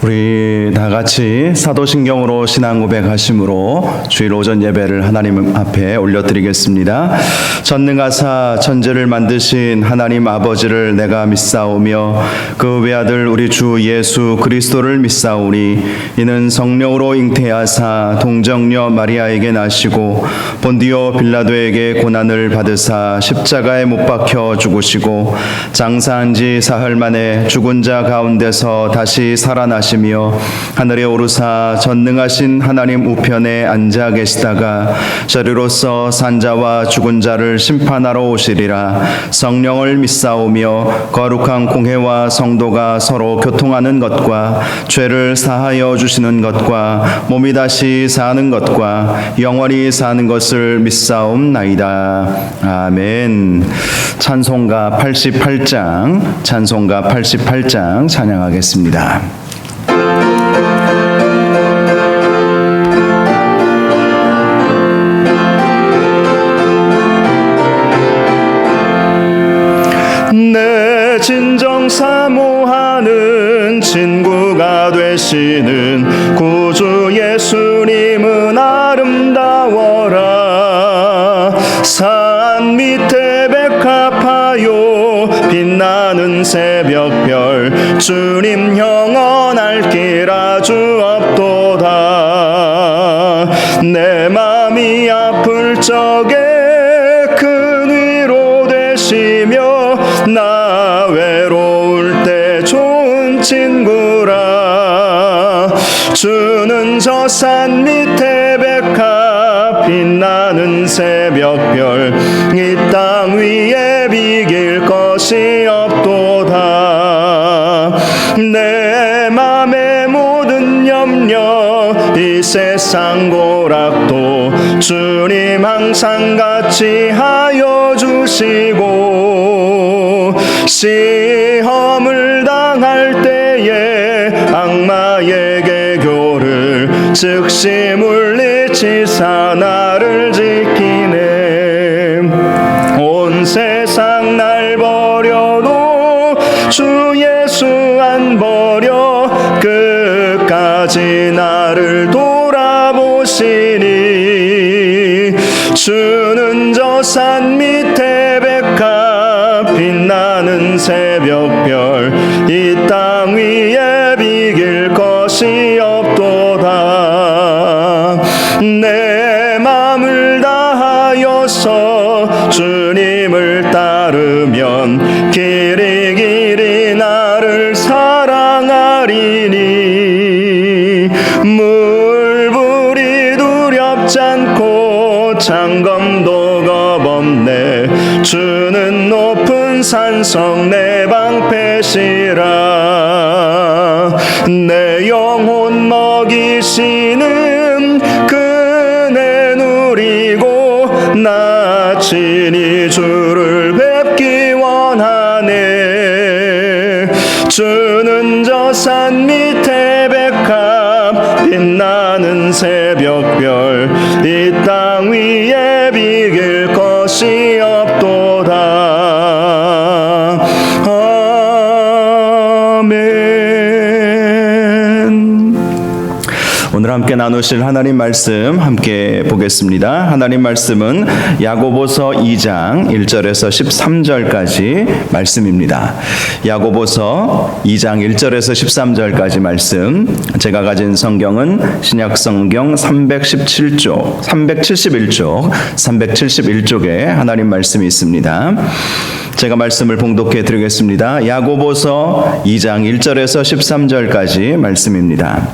우리 다 같이 사도신경으로 신앙 고백하심으로 주일 오전 예배를 하나님 앞에 올려드리겠습니다. 전능하사 천지를 만드신 하나님 아버지를 내가 믿사오며 그 외아들 우리 주 예수 그리스도를 믿사오니 이는 성령으로 잉태하사 동정녀 마리아에게 나시고 본디오 빌라도에게 고난을 받으사 십자가에 못 박혀 죽으시고 장사한 지 사흘 만에 죽은 자 가운데서 다시 살아나시고 하늘에 오르사 전능하신 하나님 우편에 앉아 계시다가 저리로서 산자와 죽은 자를 심판하러 오시리라. 성령을 믿사오며 거룩한 공회와 성도가 서로 교통하는 것과 죄를 사하여 주시는 것과 몸이 다시 사는 것과 영원히 사는 것을 믿사옵나이다. 아멘. 찬송가 88장 찬양하겠습니다. 내 진정 사모하는 친구가 되시는 구주 예수님은 아름다워라. 산 밑에 백합하여 빛나는 새벽별 주님 영원할 길 아주 없도다. 내 맘이 아플 적에 큰 위로 되시며 나 외로울 때 좋은 친구라. 주는 저 산 밑에 백합 빛나는 새벽별 이 땅 위에 비길 것이 없도다. 내 맘의 모든 염려 이 세상 고락도 주님 항상 같이 하여 주시고 시험을 당할 때에 악마의 개교를 즉시 물리치사 나를 지키네. 온 세상 날 버려도 주 예수 안 버려 끝까지 나를 돌아보시니. 주는 저 산 밑에 백합 빛나는 새벽별 이 땅 위에 비길 것이 없도다. 내 맘을 다하여서 주님을 따르면 길이 길이 나를 사랑하리니. 물불이 두렵지 않고 창검도 겁없네. 주는 높은 산성 내 방패시라. 내 영혼 먹이시는 그네 누리고 나 친히 주를 뵙기 원하네. 주는 저 산 밑에 백합 빛나는 새벽별 이 땅 위에 비길 것이 없도다. 아멘. 오늘 함께 나누실 하나님 말씀 함께 보겠습니다. 하나님 말씀은 야고보서 2장 1절에서 13절까지 말씀입니다. 야고보서 2장 1절에서 13절까지 말씀. 제가 가진 성경은 신약 성경 371쪽에 하나님 말씀이 있습니다. 제가 말씀을 봉독해 드리겠습니다. 야고보서 2장 1절에서 13절까지 말씀입니다.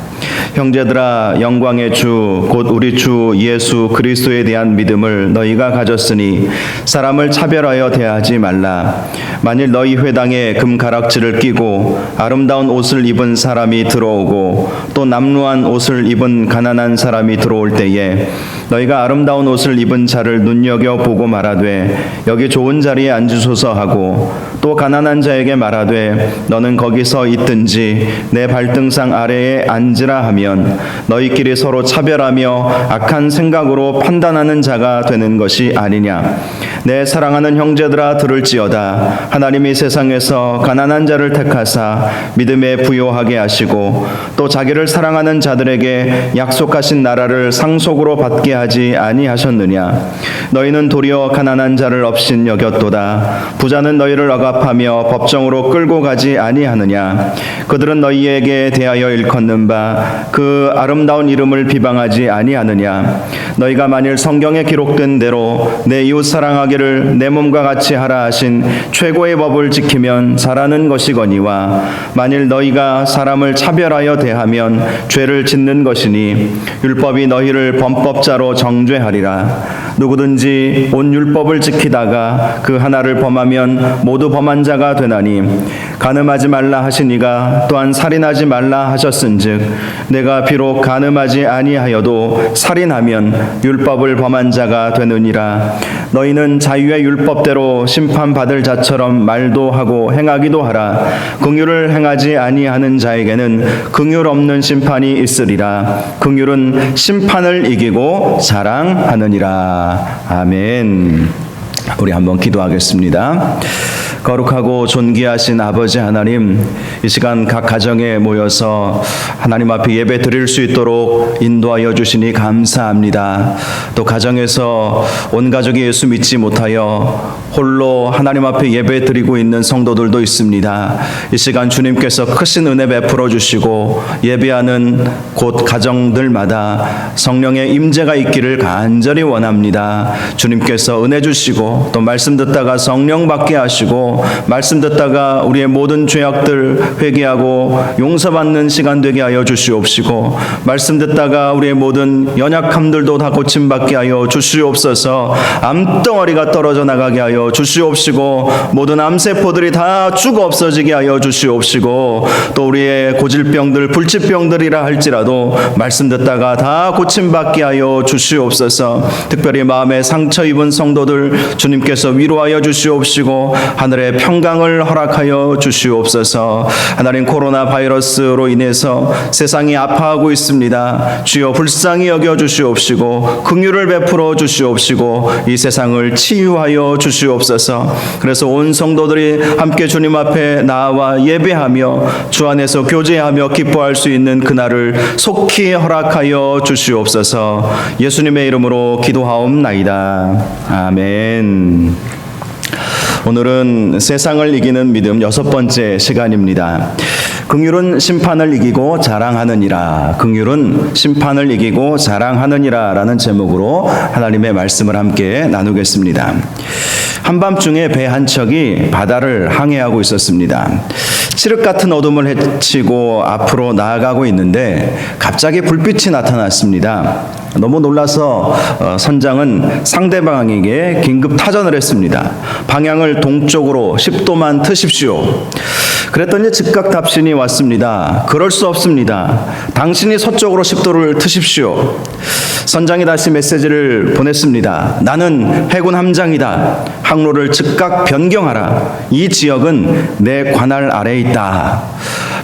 형제들아, 영광의 주 곧 우리 주 예수 그리스도에 대한 믿음을 너희가 가졌으니 사람을 차별하여 대하지 말라. 만일 너희 회당에 금가락지를 끼고 아름다운 옷을 입은 사람이 들어오고 또 남루한 옷을 입은 가난한 사람이 들어올 때에 너희가 아름다운 옷을 입은 자를 눈여겨보고 말하되 여기 좋은 자리에 앉으소서 하고 또 가난한 자에게 말하되 너는 거기서 있든지 내 발등상 아래에 앉으라 하면 너희끼리 서로 차별하며 악한 생각으로 판단하는 자가 되는 것이 아니냐. 내 사랑하는 형제들아 들을지어다. 하나님이 세상에서 가난한 자를 택하사 믿음에 부요하게 하시고 또 자기를 사랑하는 자들에게 약속하신 나라를 상속으로 받게 하지 아니하셨느냐. 너희는 도리어 가난한 자를 업신 여겼도다. 부자는 너희를 억압하며 법정으로 끌고 가지 아니하느냐. 그들은 너희에게 대하여 일컫는 바 그 아름다운 이름을 비방하지 아니하느냐. 너희가 만일 성경에 기록된 대로 내 이웃 사랑하기를 내 몸과 같이 하라 하신 최고의 법을 지키면 잘하는 것이거니와 만일 너희가 사람을 차별하여 대하면 죄를 짓는 것이니 율법이 너희를 범법자로 정죄하리라. 누구든지 온 율법을 지키다가 그 하나를 범하면 모두 범한 자가 되나니 간음하지 말라 하시니가 또한 살인하지 말라 하셨은즉 내가 비록 간음하지 아니하여도 살인하면 율법을 범한 자가 되느니라. 너희는 자유의 율법대로 심판받을 자처럼 말도 하고 행하기도 하라. 긍휼을 행하지 아니하는 자에게는 긍휼 없는 심판이 있으리라. 긍휼은 심판을 이기고 자랑하느니라. 아멘. 우리 한번 기도하겠습니다. 거룩하고 존귀하신 아버지 하나님, 이 시간 각 가정에 모여서 하나님 앞에 예배 드릴 수 있도록 인도하여 주시니 감사합니다. 또 가정에서 온 가족이 예수 믿지 못하여 홀로 하나님 앞에 예배 드리고 있는 성도들도 있습니다. 이 시간 주님께서 크신 은혜 베풀어 주시고 예배하는 곳 가정들마다 성령의 임재가 있기를 간절히 원합니다. 주님께서 은혜 주시고 또 말씀 듣다가 성령 받게 하시고 말씀 듣다가 우리의 모든 죄악들 회개하고 용서받는 시간 되게 하여 주시옵시고 말씀 듣다가 우리의 모든 연약함들도 다 고침받게 하여 주시옵소서. 암덩어리가 떨어져 나가게 하여 주시옵시고 모든 암세포들이 다 죽어 없어지게 하여 주시옵시고 또 우리의 고질병들 불치병들이라 할지라도 말씀 듣다가 다 고침받게 하여 주시옵소서. 특별히 마음에 상처 입은 성도들 주님께서 위로하여 주시옵시고 하늘의 평강을 허락하여 주시옵소서. 하나님, 코로나 바이러스로 인해서 세상이 아파하고 있습니다. 주여 불쌍히 여겨 주시옵시고 긍휼을 베풀어 주시옵시고 이 세상을 치유하여 주시옵소서. 그래서 온 성도들이 함께 주님 앞에 나와 예배하며 주 안에서 교제하며 기뻐할 수 있는 그날을 속히 허락하여 주시옵소서. 예수님의 이름으로 기도하옵나이다. 아멘. 오늘은 세상을 이기는 믿음 6번째 시간입니다. 긍휼은 심판을 이기고 자랑하느니라. 긍휼은 심판을 이기고 자랑하느니라 라는 제목으로 하나님의 말씀을 함께 나누겠습니다. 한밤중에 배 한 척이 바다를 항해하고 있었습니다. 칠흑 같은 어둠을 헤치고 앞으로 나아가고 있는데 갑자기 불빛이 나타났습니다. 너무 놀라서 선장은 상대방에게 긴급 타전을 했습니다. 방향을 동쪽으로 10도만 트십시오. 그랬더니 즉각 답신이 왔습니다. 그럴 수 없습니다. 당신이 서쪽으로 10도를 트십시오. 선장이 다시 메시지를 보냈습니다. 나는 해군 함장이다. 항로를 즉각 변경하라. 이 지역은 내 관할 아래에 있다.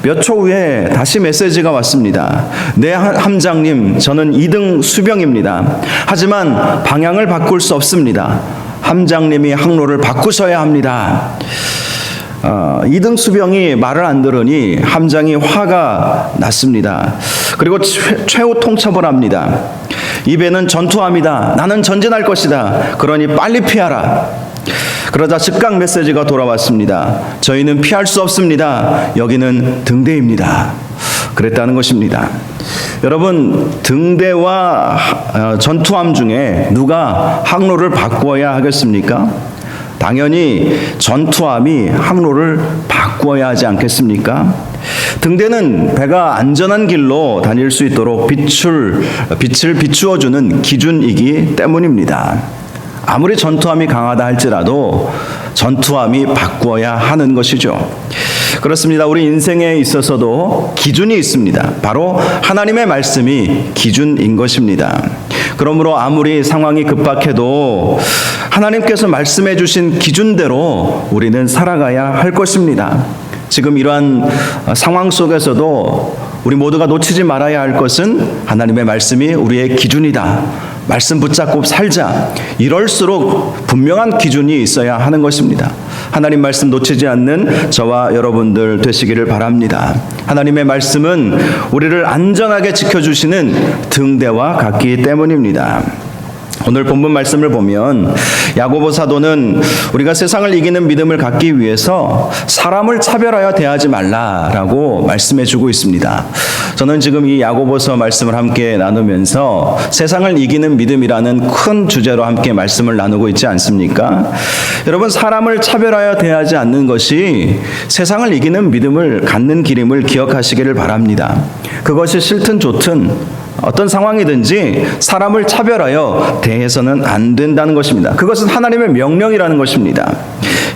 몇 초 후에 다시 메시지가 왔습니다. 네, 함장님, 저는 2등 수병입니다. 하지만 방향을 바꿀 수 없습니다. 함장님이 항로를 바꾸셔야 합니다. 2등 수병이 말을 안 들으니 함장이 화가 났습니다. 그리고 최후 통첩을 합니다. 이 배는 전투함이다. 나는 전진할 것이다. 그러니 빨리 피하라. 그러자 즉각 메시지가 돌아왔습니다. 저희는 피할 수 없습니다. 여기는 등대입니다. 그랬다는 것입니다. 여러분, 등대와 전투함 중에 누가 항로를 바꾸어야 하겠습니까? 당연히 전투함이 항로를 바꾸어야 하지 않겠습니까? 등대는 배가 안전한 길로 다닐 수 있도록 빛을 비추어주는 기준이기 때문입니다. 아무리 전투함이 강하다 할지라도 전투함이 바꾸어야 하는 것이죠. 그렇습니다. 우리 인생에 있어서도 기준이 있습니다. 바로 하나님의 말씀이 기준인 것입니다. 그러므로 아무리 상황이 급박해도 하나님께서 말씀해 주신 기준대로 우리는 살아가야 할 것입니다. 지금 이러한 상황 속에서도 우리 모두가 놓치지 말아야 할 것은 하나님의 말씀이 우리의 기준이다. 말씀 붙잡고 살자. 이럴수록 분명한 기준이 있어야 하는 것입니다. 하나님 말씀 놓치지 않는 저와 여러분들 되시기를 바랍니다. 하나님의 말씀은 우리를 안전하게 지켜주시는 등대와 같기 때문입니다. 오늘 본문 말씀을 보면 야고보 사도는 우리가 세상을 이기는 믿음을 갖기 위해서 사람을 차별하여 대하지 말라라고 말씀해 주고 있습니다. 저는 지금 이 야고보서 말씀을 함께 나누면서 세상을 이기는 믿음이라는 큰 주제로 함께 말씀을 나누고 있지 않습니까? 여러분, 사람을 차별하여 대하지 않는 것이 세상을 이기는 믿음을 갖는 길임을 기억하시기를 바랍니다. 그것이 싫든 좋든 어떤 상황이든지 사람을 차별하여 대해서는 안 된다는 것입니다. 그것은 하나님의 명령이라는 것입니다.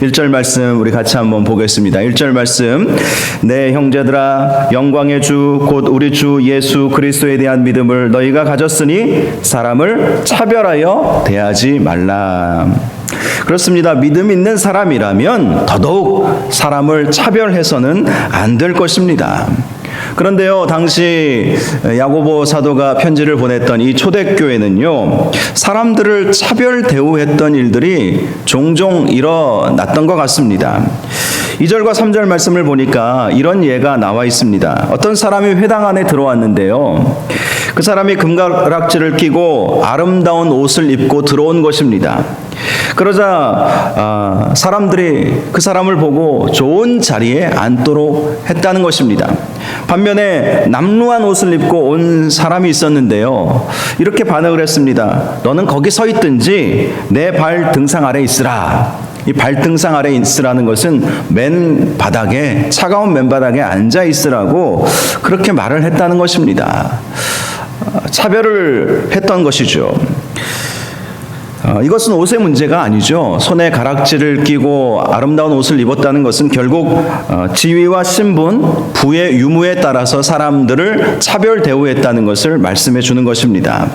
1절 말씀 우리 같이 한번 보겠습니다. 1절 말씀, 내 형제들아 영광의 주 곧 우리 주 예수 그리스도에 대한 믿음을 너희가 가졌으니 사람을 차별하여 대하지 말라. 그렇습니다. 믿음 있는 사람이라면 더더욱 사람을 차별해서는 안 될 것입니다. 그런데요, 당시 야고보 사도가 편지를 보냈던 이 초대교회는요, 사람들을 차별 대우했던 일들이 종종 일어났던 것 같습니다. 2절과 3절 말씀을 보니까 이런 예가 나와 있습니다. 어떤 사람이 회당 안에 들어왔는데요, 그 사람이 금가락지를 끼고 아름다운 옷을 입고 들어온 것입니다. 그러자 사람들이 그 사람을 보고 좋은 자리에 앉도록 했다는 것입니다. 반면에 남루한 옷을 입고 온 사람이 있었는데요, 이렇게 반응을 했습니다. 너는 거기 서 있든지 내 발 등상 아래 있으라. 이 발등상 아래 있으라는 것은 맨 바닥에, 차가운 맨바닥에 앉아 있으라고 그렇게 말을 했다는 것입니다. 차별을 했던 것이죠. 이것은 옷의 문제가 아니죠. 손에 가락지를 끼고 아름다운 옷을 입었다는 것은 결국 지위와 신분, 부의 유무에 따라서 사람들을 차별 대우했다는 것을 말씀해 주는 것입니다.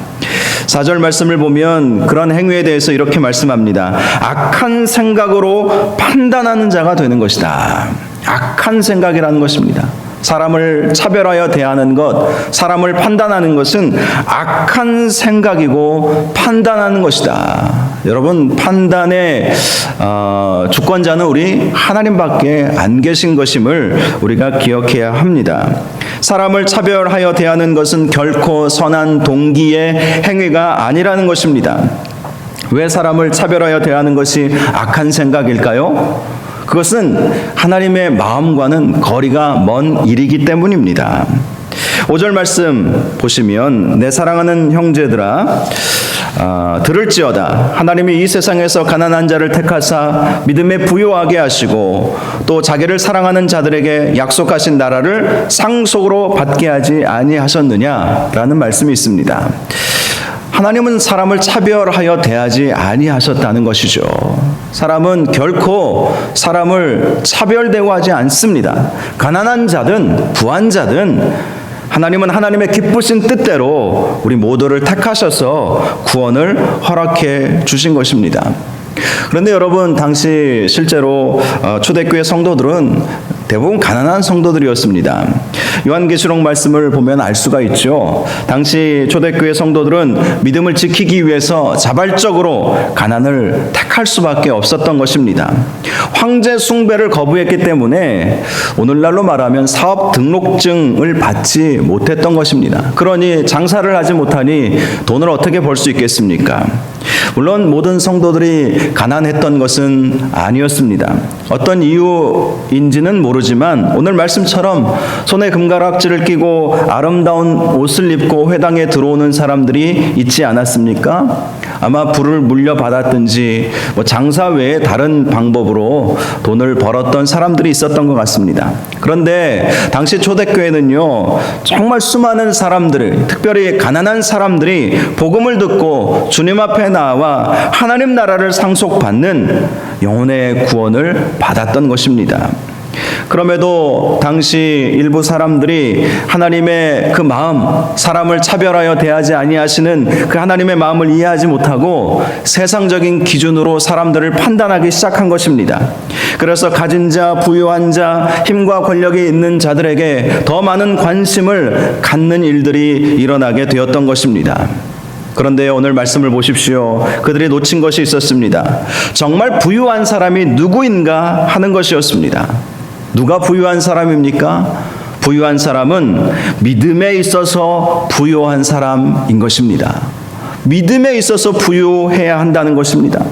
4절 말씀을 보면 그런 행위에 대해서 이렇게 말씀합니다. 악한 생각으로 판단하는 자가 되는 것이다. 악한 생각이라는 것입니다. 사람을 차별하여 대하는 것, 사람을 판단하는 것은 악한 생각이고 판단하는 것이다. 여러분, 판단의 주권자는 우리 하나님밖에 안 계신 것임을 우리가 기억해야 합니다. 사람을 차별하여 대하는 것은 결코 선한 동기의 행위가 아니라는 것입니다. 왜 사람을 차별하여 대하는 것이 악한 생각일까요? 그것은 하나님의 마음과는 거리가 먼 일이기 때문입니다. 5절 말씀 보시면 내 사랑하는 형제들아 들을지어다. 하나님이 이 세상에서 가난한 자를 택하사 믿음에 부요하게 하시고 또 자기를 사랑하는 자들에게 약속하신 나라를 상속으로 받게 하지 아니하셨느냐라는 말씀이 있습니다. 하나님은 사람을 차별하여 대하지 아니하셨다는 것이죠. 사람은 결코 사람을 차별 대우하지 않습니다. 가난한 자든 부한 자든 하나님은 하나님의 기쁘신 뜻대로 우리 모두를 택하셔서 구원을 허락해 주신 것입니다. 그런데 여러분, 당시 실제로 초대교회 성도들은 대부분 가난한 성도들이었습니다. 요한계시록 말씀을 보면 알 수가 있죠. 당시 초대교회 성도들은 믿음을 지키기 위해서 자발적으로 가난을 택할 수밖에 없었던 것입니다. 황제 숭배를 거부했기 때문에 오늘날로 말하면 사업 등록증을 받지 못했던 것입니다. 그러니 장사를 하지 못하니 돈을 어떻게 벌 수 있겠습니까? 물론 모든 성도들이 가난했던 것은 아니었습니다. 어떤 이유인지는 모르지만 오늘 말씀처럼 손에 금가락지를 끼고 아름다운 옷을 입고 회당에 들어오는 사람들이 있지 않았습니까? 아마 부를 물려받았든지 장사 외에 다른 방법으로 돈을 벌었던 사람들이 있었던 것 같습니다. 그런데 당시 초대교회는요, 정말 수많은 사람들을, 특별히 가난한 사람들이 복음을 듣고 주님 앞에 나와 하나님 나라를 상속받는 영혼의 구원을 받았던 것입니다. 그럼에도 당시 일부 사람들이 하나님의 그 마음, 사람을 차별하여 대하지 아니하시는 그 하나님의 마음을 이해하지 못하고 세상적인 기준으로 사람들을 판단하기 시작한 것입니다. 그래서 가진 자, 부유한 자, 힘과 권력이 있는 자들에게 더 많은 관심을 갖는 일들이 일어나게 되었던 것입니다. 그런데 오늘 말씀을 보십시오. 그들이 놓친 것이 있었습니다. 정말 부유한 사람이 누구인가 하는 것이었습니다. 누가 부유한 사람입니까? 부유한 사람은 믿음에 있어서 부유한 사람인 것입니다. 믿음에 있어서 부유해야 한다는 것입니다.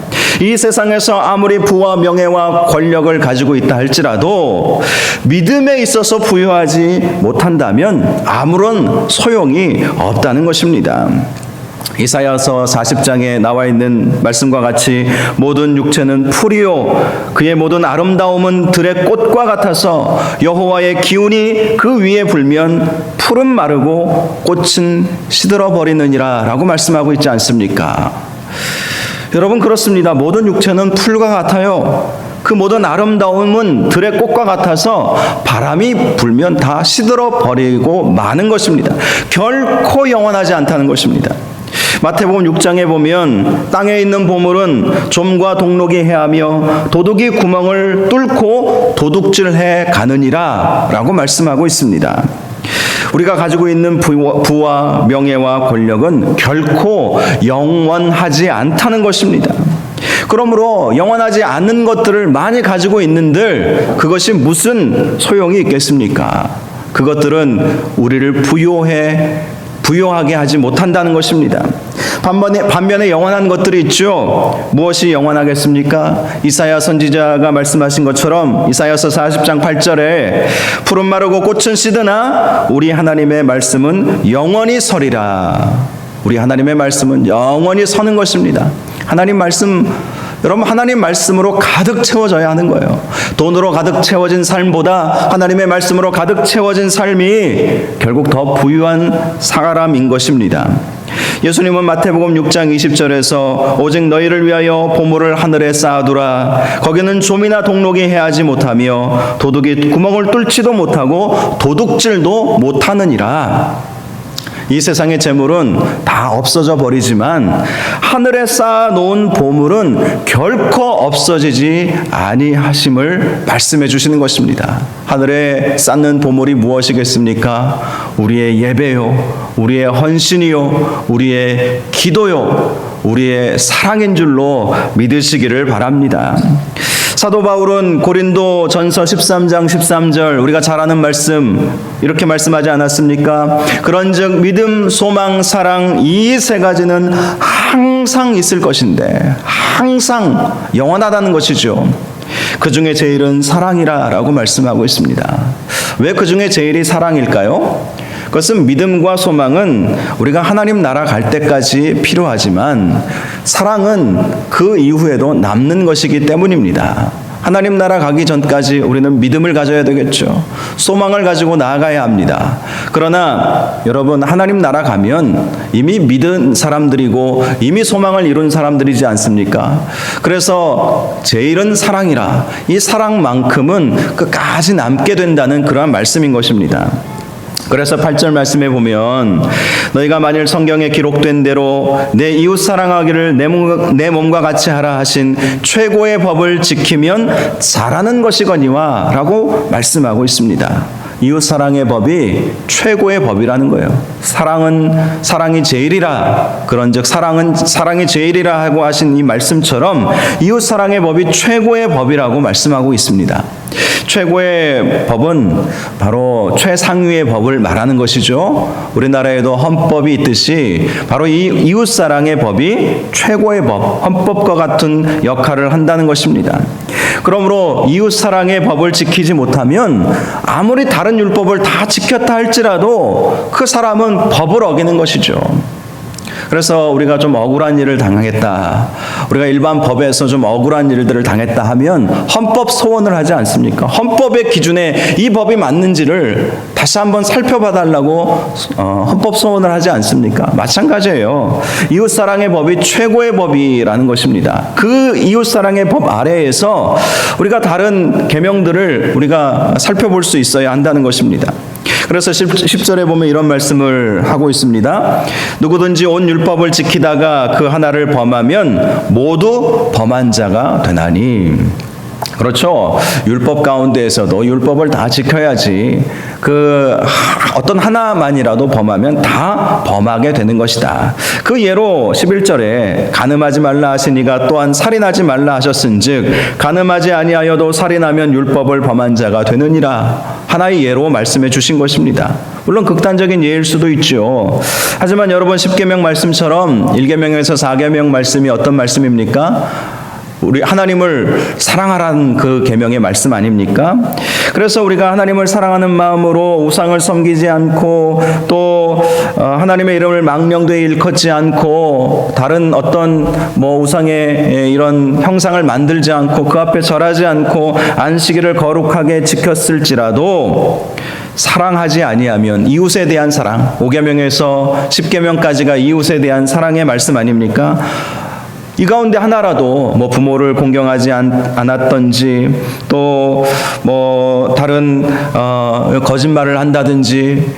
이 세상에서 아무리 부와 명예와 권력을 가지고 있다 할지라도 믿음에 있어서 부유하지 못한다면 아무런 소용이 없다는 것입니다. 이사야서 40장에 나와 있는 말씀과 같이 모든 육체는 풀이요 그의 모든 아름다움은 들의 꽃과 같아서 여호와의 기운이 그 위에 불면 풀은 마르고 꽃은 시들어 버리느니라 라고 말씀하고 있지 않습니까? 여러분, 그렇습니다. 모든 육체는 풀과 같아요. 그 모든 아름다움은 들의 꽃과 같아서 바람이 불면 다 시들어 버리고 마는 것입니다. 결코 영원하지 않다는 것입니다. 마태복음 6장에 보면 땅에 있는 보물은 좀과 동록이 해하며 도둑이 구멍을 뚫고 도둑질해 가느니라 라고 말씀하고 있습니다. 우리가 가지고 있는 부와 명예와 권력은 결코 영원하지 않다는 것입니다. 그러므로 영원하지 않는 것들을 많이 가지고 있는들 그것이 무슨 소용이 있겠습니까? 그것들은 우리를 부유하게 하지 못한다는 것입니다. 반면에 영원한 것들이 있죠. 무엇이 영원하겠습니까? 이사야 선지자가 말씀하신 것처럼 이사야서 40장 8절에 푸른 마르고 꽃은 시드나 우리 하나님의 말씀은 영원히 서리라. 우리 하나님의 말씀은 영원히 서는 것입니다. 하나님 말씀, 여러분, 하나님 말씀으로 가득 채워져야 하는 거예요. 돈으로 가득 채워진 삶보다 하나님의 말씀으로 가득 채워진 삶이 결국 더 부유한 사람인 것입니다. 예수님은 마태복음 6장 20절에서 오직 너희를 위하여 보물을 하늘에 쌓아두라. 거기는 좀이나 동록이 해하지 못하며 도둑이 구멍을 뚫지도 못하고 도둑질도 못하느니라. 이 세상의 재물은 다 없어져 버리지만 하늘에 쌓아놓은 보물은 결코 없어지지 아니하심을 말씀해 주시는 것입니다. 하늘에 쌓는 보물이 무엇이겠습니까? 우리의 예배요, 우리의 헌신이요, 우리의 기도요, 우리의 사랑인 줄로 믿으시기를 바랍니다. 사도 바울은 고린도 전서 13장 13절 우리가 잘 아는 말씀 이렇게 말씀하지 않았습니까? 그런즉 믿음, 소망, 사랑 이 세 가지는 항상 있을 것인데 항상 영원하다는 것이죠. 그 중에 제일은 사랑이라 라고 말씀하고 있습니다. 왜 그 중에 제일이 사랑일까요? 그것은 믿음과 소망은 우리가 하나님 나라 갈 때까지 필요하지만 사랑은 그 이후에도 남는 것이기 때문입니다. 하나님 나라 가기 전까지 우리는 믿음을 가져야 되겠죠. 소망을 가지고 나아가야 합니다. 그러나 여러분, 하나님 나라 가면 이미 믿은 사람들이고 이미 소망을 이룬 사람들이지 않습니까? 그래서 제일은 사랑이라. 이 사랑만큼은 끝까지 남게 된다는 그러한 말씀인 것입니다. 그래서 8절 말씀에 보면 너희가 만일 성경에 기록된 대로 내 이웃 사랑하기를 내 몸과 같이 하라 하신 최고의 법을 지키면 잘하는 것이거니와 라고 말씀하고 있습니다. 이웃 사랑의 법이 최고의 법이라는 거예요. 사랑이 제일이라, 그런즉 사랑이 제일이라 하고 하신 이 말씀처럼 이웃 사랑의 법이 최고의 법이라고 말씀하고 있습니다. 최고의 법은 바로 최상위의 법을 말하는 것이죠. 우리나라에도 헌법이 있듯이 바로 이 이웃사랑의 법이 최고의 법, 헌법과 같은 역할을 한다는 것입니다. 그러므로 이웃사랑의 법을 지키지 못하면 아무리 다른 율법을 다 지켰다 할지라도 그 사람은 법을 어기는 것이죠. 그래서 우리가 좀 억울한 일을 당했다, 우리가 일반 법에서 좀 억울한 일들을 당했다 하면 헌법 소원을 하지 않습니까? 헌법의 기준에 이 법이 맞는지를 다시 한번 살펴봐달라고 헌법 소원을 하지 않습니까? 마찬가지예요. 이웃사랑의 법이 최고의 법이라는 것입니다. 그 이웃사랑의 법 아래에서 우리가 다른 계명들을 우리가 살펴볼 수 있어야 한다는 것입니다. 그래서 10절에 보면 이런 말씀을 하고 있습니다. 누구든지 온 율법을 지키다가 그 하나를 범하면 모두 범한 자가 되나니. 그렇죠. 율법 가운데에서도 율법을 다 지켜야지 그 어떤 하나만이라도 범하면 다 범하게 되는 것이다. 그 예로 11절에 간음하지 말라 하시니가 또한 살인하지 말라 하셨은즉 간음하지 아니하여도 살인하면 율법을 범한 자가 되느니라. 하나의 예로 말씀해 주신 것입니다. 물론 극단적인 예일 수도 있죠. 하지만 여러분 10계명 말씀처럼 1계명에서 4계명 말씀이 어떤 말씀입니까? 우리 하나님을 사랑하라는 그 계명의 말씀 아닙니까? 그래서 우리가 하나님을 사랑하는 마음으로 우상을 섬기지 않고 또 하나님의 이름을 망령되이 일컫지 않고 다른 어떤 우상의 이런 형상을 만들지 않고 그 앞에 절하지 않고 안식일을 거룩하게 지켰을지라도 사랑하지 아니하면 이웃에 대한 사랑, 5계명에서 10계명까지가 이웃에 대한 사랑의 말씀 아닙니까? 이 가운데 하나라도 부모를 공경하지 않았던지 또 다른 거짓말을 한다든지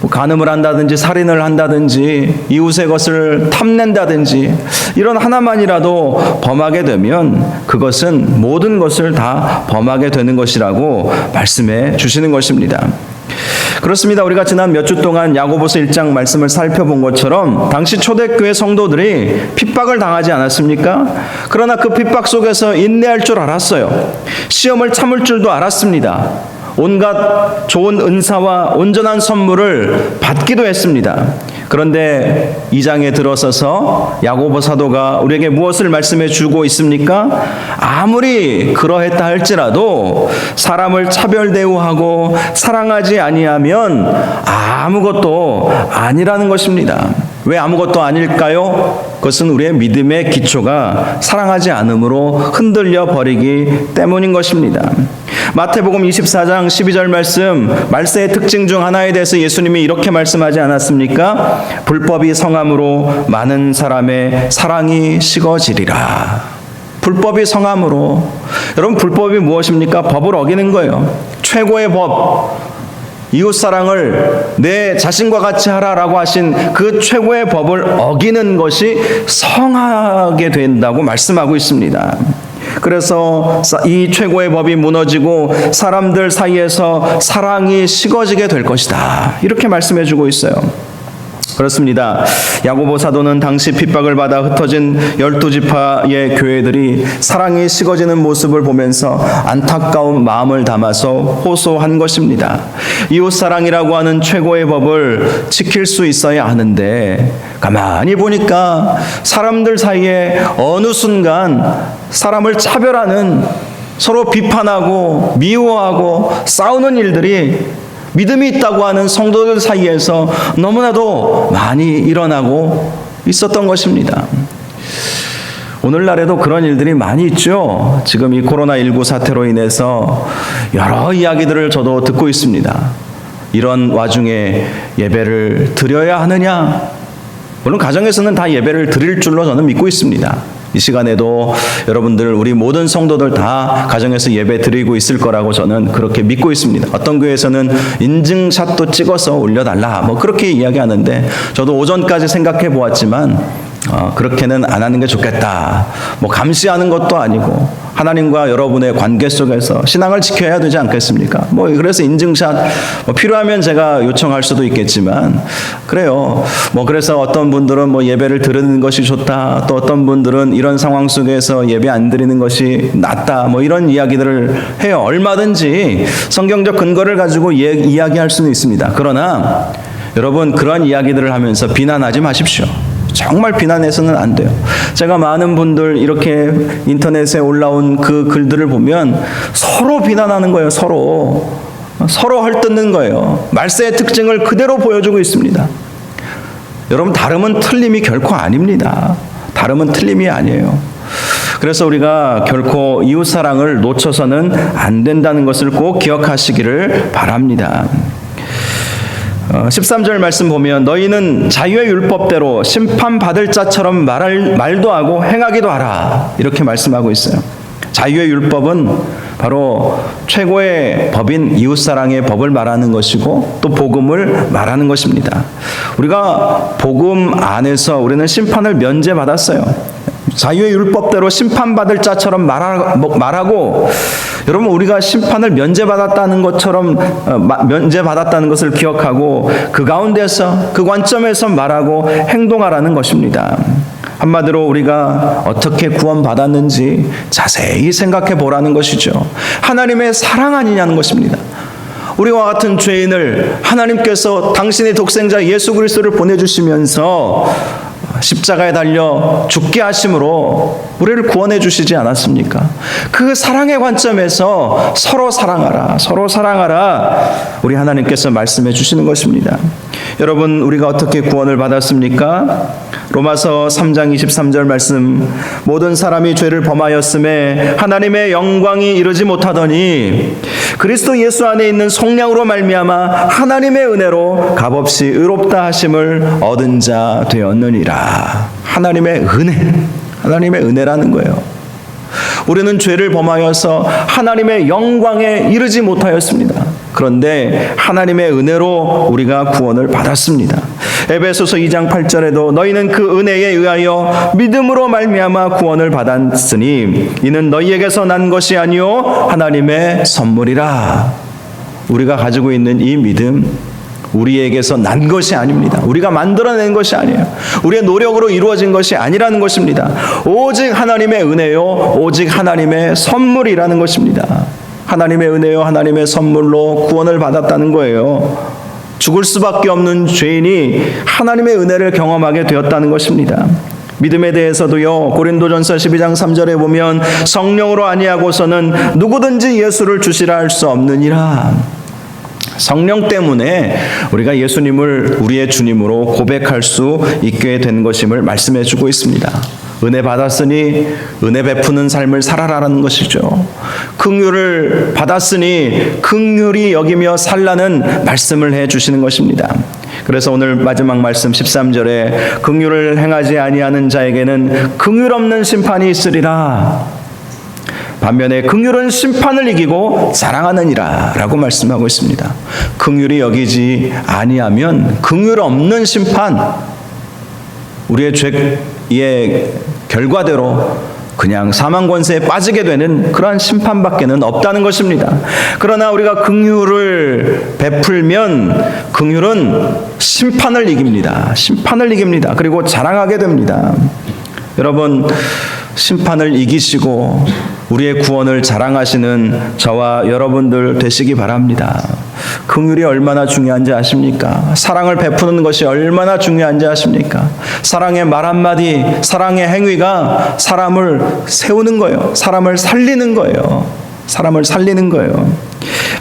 간음을 한다든지 살인을 한다든지 이웃의 것을 탐낸다든지 이런 하나만이라도 범하게 되면 그것은 모든 것을 다 범하게 되는 것이라고 말씀해 주시는 것입니다. 그렇습니다. 우리가 지난 몇 주 동안 야고보서 1장 말씀을 살펴본 것처럼 당시 초대교회 성도들이 핍박을 당하지 않았습니까? 그러나 그 핍박 속에서 인내할 줄 알았어요. 시험을 참을 줄도 알았습니다. 온갖 좋은 은사와 온전한 선물을 받기도 했습니다. 그런데 2장에 들어서서 야고보 사도가 우리에게 무엇을 말씀해 주고 있습니까? 아무리 그러했다 할지라도 사람을 차별 대우하고 사랑하지 아니하면 아무것도 아니라는 것입니다. 왜 아무것도 아닐까요? 그것은 우리의 믿음의 기초가 사랑하지 않음으로 흔들려 버리기 때문인 것입니다. 마태복음 24장 12절 말씀, 말세의 특징 중 하나에 대해서 예수님이 이렇게 말씀하지 않았습니까? 불법이 성함으로 많은 사람의 사랑이 식어지리라. 불법이 성함으로. 여러분, 불법이 무엇입니까? 법을 어기는 거예요. 최고의 법, 이웃사랑을 내 자신과 같이 하라라고 하신 그 최고의 법을 어기는 것이 성하게 된다고 말씀하고 있습니다. 그래서 이 최고의 법이 무너지고 사람들 사이에서 사랑이 식어지게 될 것이다. 이렇게 말씀해 주고 있어요. 그렇습니다. 야고보 사도는 당시 핍박을 받아 흩어진 12지파의 교회들이 사랑이 식어지는 모습을 보면서 안타까운 마음을 담아서 호소한 것입니다. 이웃사랑이라고 하는 최고의 법을 지킬 수 있어야 하는데 가만히 보니까 사람들 사이에 어느 순간 사람을 차별하는, 서로 비판하고 미워하고 싸우는 일들이 믿음이 있다고 하는 성도들 사이에서 너무나도 많이 일어나고 있었던 것입니다. 오늘날에도 그런 일들이 많이 있죠. 지금 이 코로나19 사태로 인해서 여러 이야기들을 저도 듣고 있습니다. 이런 와중에 예배를 드려야 하느냐? 물론 가정에서는 다 예배를 드릴 줄로 저는 믿고 있습니다. 이 시간에도 여러분들, 우리 모든 성도들 다 가정에서 예배 드리고 있을 거라고 저는 그렇게 믿고 있습니다. 어떤 교회에서는 인증샷도 찍어서 올려달라 그렇게 이야기하는데 저도 오전까지 생각해 보았지만 그렇게는 안 하는 게 좋겠다. 감시하는 것도 아니고 하나님과 여러분의 관계 속에서 신앙을 지켜야 되지 않겠습니까? 그래서 인증샷 필요하면 제가 요청할 수도 있겠지만 그래요. 그래서 어떤 분들은 예배를 드리는 것이 좋다. 또 어떤 분들은 이런 상황 속에서 예배 안 드리는 것이 낫다. 이런 이야기들을 해요. 얼마든지 성경적 근거를 가지고 이야기할 수는 있습니다. 그러나 여러분, 그런 이야기들을 하면서 비난하지 마십시오. 정말 비난해서는 안 돼요. 제가 많은 분들 이렇게 인터넷에 올라온 그 글들을 보면 서로 비난하는 거예요. 서로 헐뜯는 거예요. 말세의 특징을 그대로 보여주고 있습니다. 여러분, 다름은 틀림이 결코 아닙니다. 다름은 틀림이 아니에요. 그래서 우리가 결코 이웃사랑을 놓쳐서는 안 된다는 것을 꼭 기억하시기를 바랍니다. 13절 말씀 보면 너희는 자유의 율법대로 심판받을 자처럼 말도 하고 행하기도 하라, 이렇게 말씀하고 있어요. 자유의 율법은 바로 최고의 법인 이웃사랑의 법을 말하는 것이고 또 복음을 말하는 것입니다. 우리가 복음 안에서 우리는 심판을 면제받았어요. 자유의 율법대로 심판받을 자처럼 말하고, 여러분 우리가 심판을 면제받았다는 것처럼 면제받았다는 것을 기억하고 그 가운데서 그 관점에서 말하고 행동하라는 것입니다. 한마디로 우리가 어떻게 구원받았는지 자세히 생각해 보라는 것이죠. 하나님의 사랑 아니냐는 것입니다. 우리와 같은 죄인을 하나님께서 당신의 독생자 예수 그리스도를 보내주시면서 십자가에 달려 죽게 하심으로 우리를 구원해 주시지 않았습니까? 그 사랑의 관점에서 서로 사랑하라, 서로 사랑하라, 우리 하나님께서 말씀해 주시는 것입니다. 여러분, 우리가 어떻게 구원을 받았습니까? 로마서 3장 23절 말씀, 모든 사람이 죄를 범하였음에 하나님의 영광이 이르지 못하더니 그리스도 예수 안에 있는 성령으로 말미암아 하나님의 은혜로 값없이 의롭다 하심을 얻은 자 되었느니라. 하나님의 은혜, 하나님의 은혜라는 거예요. 우리는 죄를 범하여서 하나님의 영광에 이르지 못하였습니다. 그런데 하나님의 은혜로 우리가 구원을 받았습니다. 에베소서 2장 8절에도 너희는 그 은혜에 의하여 믿음으로 말미암아 구원을 받았으니 이는 너희에게서 난 것이 아니요 하나님의 선물이라. 우리가 가지고 있는 이 믿음, 우리에게서 난 것이 아닙니다. 우리가 만들어낸 것이 아니에요. 우리의 노력으로 이루어진 것이 아니라는 것입니다. 오직 하나님의 은혜요, 오직 하나님의 선물이라는 것입니다. 하나님의 은혜요, 하나님의 선물로 구원을 받았다는 거예요. 죽을 수밖에 없는 죄인이 하나님의 은혜를 경험하게 되었다는 것입니다. 믿음에 대해서도요, 고린도전서 12장 3절에 보면 성령으로 아니하고서는 누구든지 예수를 주시라 할 수 없느니라. 성령 때문에 우리가 예수님을 우리의 주님으로 고백할 수 있게 된 것임을 말씀해 주고 있습니다. 은혜 받았으니 은혜 베푸는 삶을 살아라라는 것이죠. 긍휼을 받았으니 긍휼히 여기며 살라는 말씀을 해 주시는 것입니다. 그래서 오늘 마지막 말씀 13절에 긍휼을 행하지 아니하는 자에게는 긍휼 없는 심판이 있으리라. 반면에 긍휼은 심판을 이기고 자랑하느니라 라고 말씀하고 있습니다. 긍휼히 여기지 아니하면 긍휼 없는 심판, 우리의 죄의 결과대로 그냥 사망 권세에 빠지게 되는 그러한 심판밖에는 없다는 것입니다. 그러나 우리가 긍휼을 베풀면 긍휼은 심판을 이깁니다. 심판을 이깁니다. 그리고 자랑하게 됩니다. 여러분, 심판을 이기시고 우리의 구원을 자랑하시는 저와 여러분들 되시기 바랍니다. 긍휼이 얼마나 중요한지 아십니까? 사랑을 베푸는 것이 얼마나 중요한지 아십니까? 사랑의 말 한마디, 사랑의 행위가 사람을 세우는 거예요. 사람을 살리는 거예요. 사람을 살리는 거예요.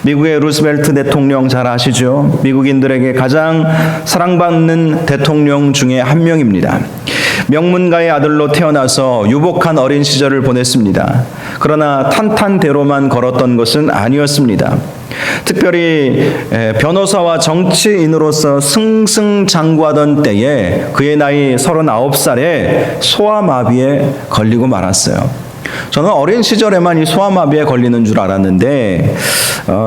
미국의 루스벨트 대통령 잘 아시죠? 미국인들에게 가장 사랑받는 대통령 중에 한 명입니다. 명문가의 아들로 태어나서 유복한 어린 시절을 보냈습니다. 그러나 탄탄대로만 걸었던 것은 아니었습니다. 특별히 변호사와 정치인으로서 승승장구하던 때에 그의 나이 39살에 소아마비에 걸리고 말았어요. 저는 어린 시절에만 이 소아마비에 걸리는 줄 알았는데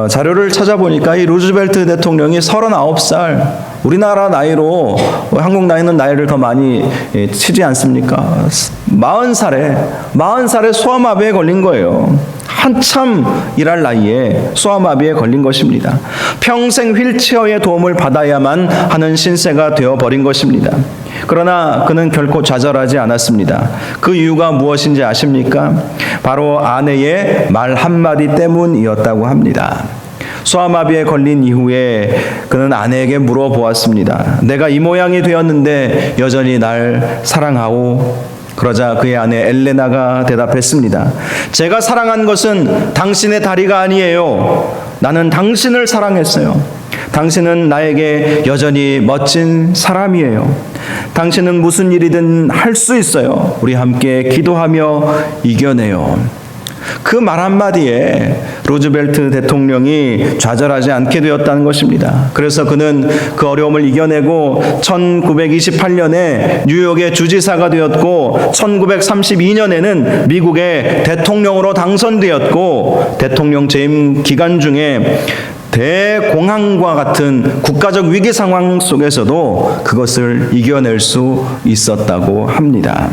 자료를 찾아보니까 이 루즈벨트 대통령이 39살, 우리나라 나이로, 한국 나이는 나이를 더 많이 치지 않습니까? 40살에 소아마비에 걸린 거예요. 한참 일할 나이에 소아마비에 걸린 것입니다. 평생 휠체어의 도움을 받아야만 하는 신세가 되어버린 것입니다. 그러나 그는 결코 좌절하지 않았습니다. 그 이유가 무엇인지 아십니까? 바로 아내의 말 한마디 때문이었다고 합니다. 소아마비에 걸린 이후에 그는 아내에게 물어보았습니다. 내가 이 모양이 되었는데 여전히 날 사랑하오? 그러자 그의 아내 엘레나가 대답했습니다. 제가 사랑한 것은 당신의 다리가 아니에요. 나는 당신을 사랑했어요. 당신은 나에게 여전히 멋진 사람이에요. 당신은 무슨 일이든 할 수 있어요. 우리 함께 기도하며 이겨내요. 그 말 한마디에 루즈벨트 대통령이 좌절하지 않게 되었다는 것입니다. 그래서 그는 그 어려움을 이겨내고 1928년에 뉴욕의 주지사가 되었고 1932년에는 미국의 대통령으로 당선되었고 대통령 재임 기간 중에 대공황과 같은 국가적 위기 상황 속에서도 그것을 이겨낼 수 있었다고 합니다.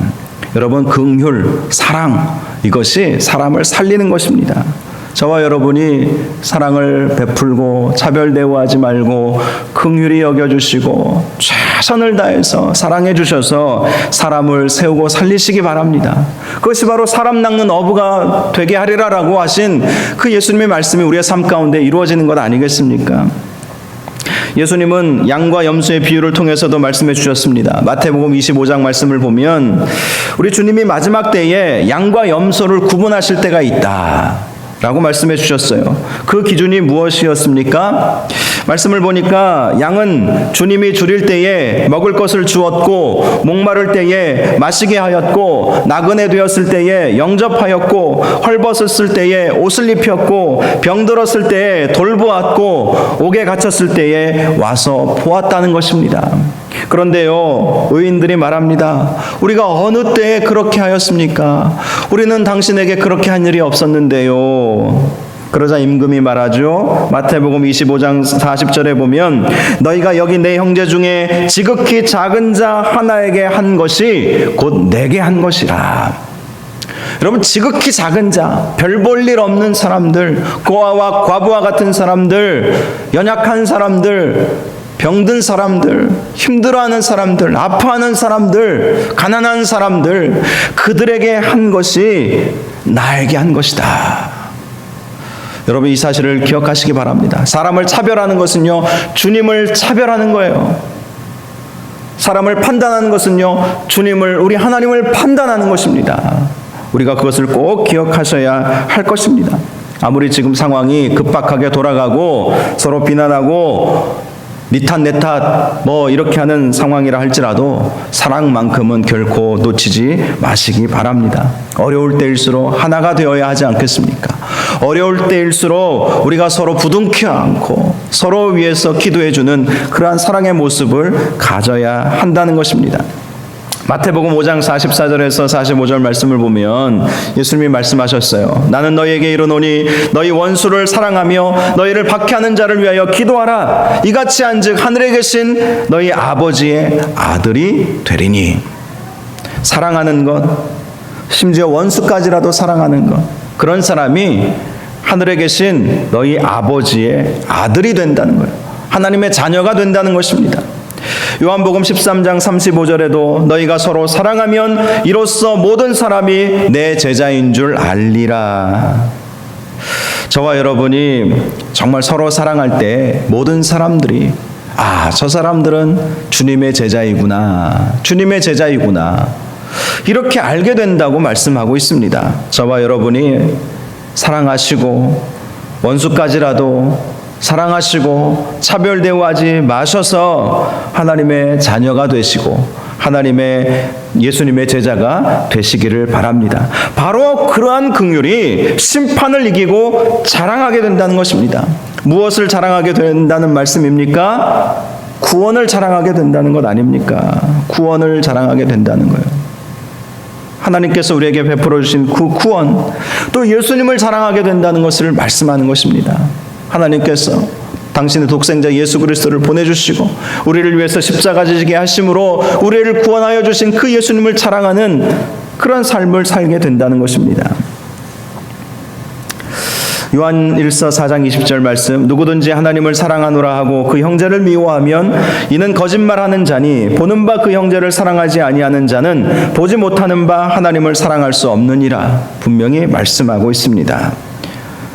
여러분, 긍휼, 사랑, 이것이 사람을 살리는 것입니다. 저와 여러분이 사랑을 베풀고 차별 대우하지 말고 긍휼히 여겨주시고 최선을 다해서 사랑해 주셔서 사람을 세우고 살리시기 바랍니다. 그것이 바로 사람 낚는 어부가 되게 하리라라고 하신 그 예수님의 말씀이 우리의 삶 가운데 이루어지는 것 아니겠습니까? 예수님은 양과 염소의 비유를 통해서도 말씀해 주셨습니다. 마태복음 25장 말씀을 보면 우리 주님이 마지막 때에 양과 염소를 구분하실 때가 있다 라고 말씀해 주셨어요. 그 기준이 무엇이었습니까? 말씀을 보니까 양은 주님이 줄일 때에 먹을 것을 주었고 목마를 때에 마시게 하였고 나그네 되었을 때에 영접하였고 헐벗었을 때에 옷을 입혔고 병들었을 때에 돌보았고 옥에 갇혔을 때에 와서 보았다는 것입니다. 그런데요, 의인들이 말합니다. 우리가 어느 때에 그렇게 하였습니까? 우리는 당신에게 그렇게 한 일이 없었는데요. 그러자 임금이 말하죠. 마태복음 25장 40절에 보면 너희가 여기 내 형제 중에 지극히 작은 자 하나에게 한 것이 곧 내게 한 것이라. 여러분, 지극히 작은 자, 별 볼 일 없는 사람들, 고아와 과부와 같은 사람들, 연약한 사람들, 병든 사람들, 힘들어하는 사람들, 아파하는 사람들, 가난한 사람들, 그들에게 한 것이 나에게 한 것이다. 여러분, 이 사실을 기억하시기 바랍니다. 사람을 차별하는 것은요, 주님을 차별하는 거예요. 사람을 판단하는 것은요, 주님을, 우리 하나님을 판단하는 것입니다. 우리가 그것을 꼭 기억하셔야 할 것입니다. 아무리 지금 상황이 급박하게 돌아가고 서로 비난하고 니 탓 내 탓 뭐 이렇게 하는 상황이라 할지라도 사랑만큼은 결코 놓치지 마시기 바랍니다. 어려울 때일수록 하나가 되어야 하지 않겠습니까? 어려울 때일수록 우리가 서로 부둥켜 안고 서로 위해서 기도해주는 그러한 사랑의 모습을 가져야 한다는 것입니다. 마태복음 5장 44절에서 45절 말씀을 보면 예수님이 말씀하셨어요. 나는 너희에게 이르노니 너희 원수를 사랑하며 너희를 박해하는 자를 위하여 기도하라. 이같이 한즉 하늘에 계신 너희 아버지의 아들이 되리니. 사랑하는 것, 심지어 원수까지라도 사랑하는 것, 그런 사람이 하늘에 계신 너희 아버지의 아들이 된다는 거예요. 하나님의 자녀가 된다는 것입니다. 요한복음 13장 35절에도 너희가 서로 사랑하면 이로써 모든 사람이 내 제자인 줄 알리라. 저와 여러분이 정말 서로 사랑할 때 모든 사람들이 저 사람들은 주님의 제자이구나, 주님의 제자이구나, 이렇게 알게 된다고 말씀하고 있습니다. 저와 여러분이 사랑하시고 원수까지라도 사랑하시고 차별 대우하지 마셔서 하나님의 자녀가 되시고 하나님의 예수님의 제자가 되시기를 바랍니다. 바로 그러한 긍휼이 심판을 이기고 자랑하게 된다는 것입니다. 무엇을 자랑하게 된다는 말씀입니까? 구원을 자랑하게 된다는 것 아닙니까? 구원을 자랑하게 된다는 거예요. 하나님께서 우리에게 베풀어 주신 그 구원, 또 예수님을 자랑하게 된다는 것을 말씀하는 것입니다. 하나님께서 당신의 독생자 예수 그리스도를 보내주시고 우리를 위해서 십자가 지게 하심으로 우리를 구원하여 주신 그 예수님을 자랑하는 그런 삶을 살게 된다는 것입니다. 요한 1서 4장 20절 말씀, 누구든지 하나님을 사랑하노라 하고 그 형제를 미워하면 이는 거짓말하는 자니 보는 바 그 형제를 사랑하지 아니하는 자는 보지 못하는 바 하나님을 사랑할 수 없느니라. 분명히 말씀하고 있습니다.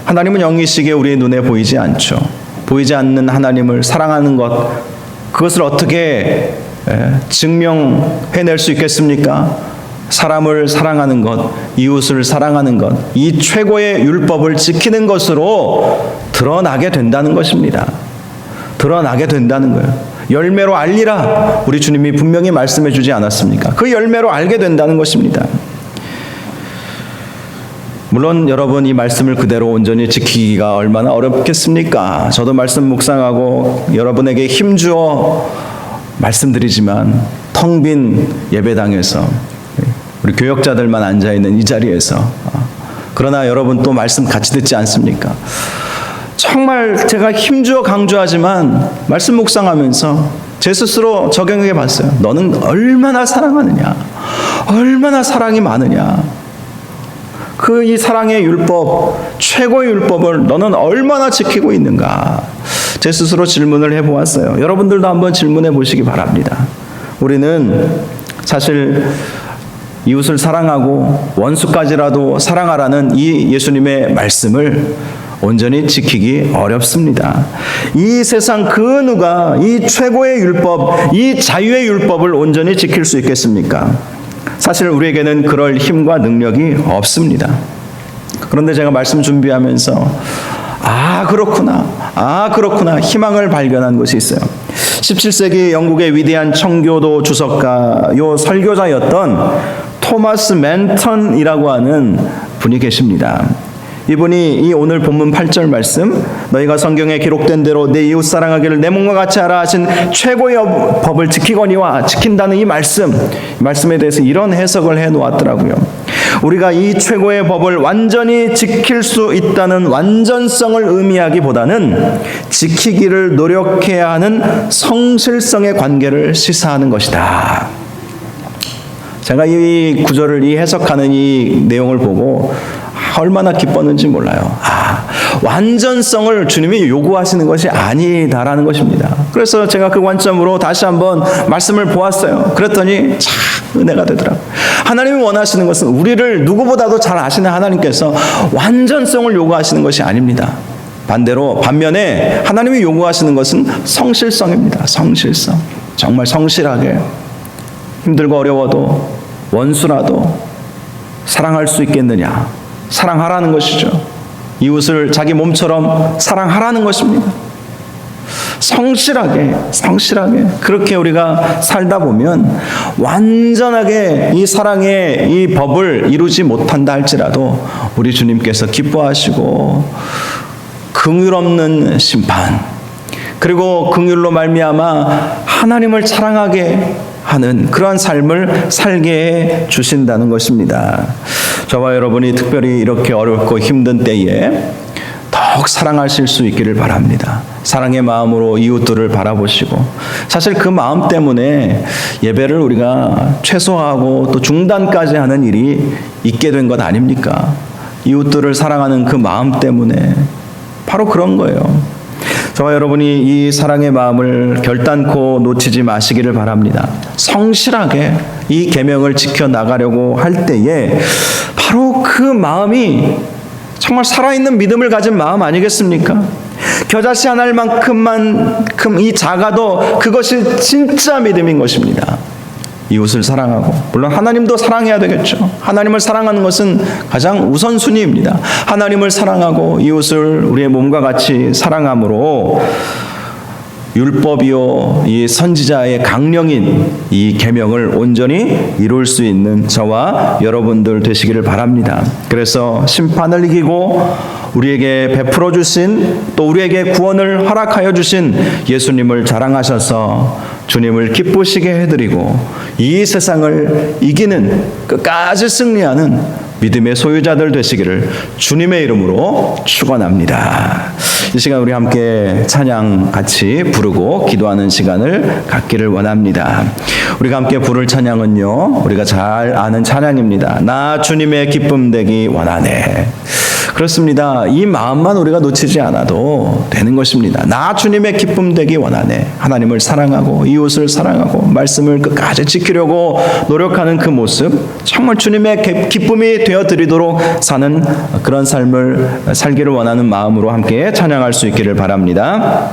하나님은 영이시기에 우리의 눈에 보이지 않죠. 보이지 않는 하나님을 사랑하는 것, 그것을 어떻게 증명해낼 수 있겠습니까? 사람을 사랑하는 것, 이웃을 사랑하는 것, 이 최고의 율법을 지키는 것으로 드러나게 된다는 것입니다. 드러나게 된다는 거예요. 열매로 알리라. 우리 주님이 분명히 말씀해 주지 않았습니까? 그 열매로 알게 된다는 것입니다. 물론 여러분 이 말씀을 그대로 온전히 지키기가 얼마나 어렵겠습니까? 저도 말씀 묵상하고 여러분에게 힘주어 말씀드리지만 텅 빈 예배당에서 우리 교역자들만 앉아있는 이 자리에서 그러나 여러분 또 말씀 같이 듣지 않습니까? 정말 제가 힘주어 강조하지만 말씀 묵상하면서 제 스스로 적용해 봤어요. 너는 얼마나 사랑하느냐, 얼마나 사랑이 많으냐, 그 이 사랑의 율법, 최고의 율법을 너는 얼마나 지키고 있는가, 제 스스로 질문을 해보았어요. 여러분들도 한번 질문해 보시기 바랍니다. 우리는 사실 이웃을 사랑하고 원수까지라도 사랑하라는 이 예수님의 말씀을 온전히 지키기 어렵습니다. 이 세상 그 누가 이 최고의 율법, 이 자유의 율법을 온전히 지킬 수 있겠습니까? 사실 우리에게는 그럴 힘과 능력이 없습니다. 그런데 제가 말씀 준비하면서 그렇구나 희망을 발견한 것이 있어요. 17세기 영국의 위대한 청교도 주석가, 요 설교자였던 토마스 맨턴이라고 하는 분이 계십니다. 이분이 이 오늘 본문 8절 말씀, 너희가 성경에 기록된 대로 내 이웃 사랑하기를 내 몸과 같이 하라 하신 최고의 법을 지키거니와 지킨다는 이 말씀에 대해서 이런 해석을 해 놓았더라고요. 우리가 이 최고의 법을 완전히 지킬 수 있다는 완전성을 의미하기보다는 지키기를 노력해야 하는 성실성의 관계를 시사하는 것이다. 제가 이 구절을 해석하는 이 내용을 보고 얼마나 기뻤는지 몰라요. 완전성을 주님이 요구하시는 것이 아니다라는 것입니다. 그래서 제가 그 관점으로 다시 한번 말씀을 보았어요. 그랬더니 참 은혜가 되더라고요. 하나님이 원하시는 것은 우리를 누구보다도 잘 아시는 하나님께서 완전성을 요구하시는 것이 아닙니다. 반면에 하나님이 요구하시는 것은 성실성입니다. 성실성. 정말 성실하게 힘들고 어려워도 원수라도 사랑할 수 있겠느냐. 사랑하라는 것이죠. 이웃을 자기 몸처럼 사랑하라는 것입니다. 성실하게 그렇게 우리가 살다 보면 완전하게 이 사랑의 이 법을 이루지 못한다 할지라도 우리 주님께서 기뻐하시고 긍휼 없는 심판, 그리고 긍휼로 말미암아 하나님을 사랑하게 하는 그러한 삶을 살게 해 주신다는 것입니다. 저와 여러분이 특별히 이렇게 어렵고 힘든 때에 더욱 사랑하실 수 있기를 바랍니다. 사랑의 마음으로 이웃들을 바라보시고, 사실 그 마음 때문에 예배를 우리가 최소화하고 또 중단까지 하는 일이 있게 된 것 아닙니까? 이웃들을 사랑하는 그 마음 때문에 바로 그런 거예요. 저와 여러분이 이 사랑의 마음을 결단코 놓치지 마시기를 바랍니다. 성실하게 이 계명을 지켜나가려고 할 때에 바로 그 마음이 정말 살아있는 믿음을 가진 마음 아니겠습니까? 겨자씨 한 알만큼만큼 이 작아도 그것이 진짜 믿음인 것입니다. 이웃을 사랑하고, 물론 하나님도 사랑해야 되겠죠. 하나님을 사랑하는 것은 가장 우선순위입니다. 하나님을 사랑하고 이웃을 우리의 몸과 같이 사랑함으로 율법이요 이 선지자의 강령인 이 계명을 온전히 이룰 수 있는 저와 여러분들 되시기를 바랍니다. 그래서 심판을 이기고 우리에게 베풀어 주신, 또 우리에게 구원을 허락하여 주신 예수님을 자랑하셔서 주님을 기쁘시게 해드리고 이 세상을 이기는, 끝까지 승리하는 믿음의 소유자들 되시기를 주님의 이름으로 축원합니다. 이 시간 우리 함께 찬양 같이 부르고 기도하는 시간을 갖기를 원합니다. 우리가 함께 부를 찬양은요, 우리가 잘 아는 찬양입니다. 나 주님의 기쁨 되기 원하네. 그렇습니다. 이 마음만 우리가 놓치지 않아도 되는 것입니다. 나 주님의 기쁨 되기 원하네. 하나님을 사랑하고 이웃을 사랑하고 말씀을 끝까지 지키려고 노력하는 그 모습, 정말 주님의 기쁨이 되어드리도록 사는 그런 삶을 살기를 원하는 마음으로 함께 찬양할 수 있기를 바랍니다.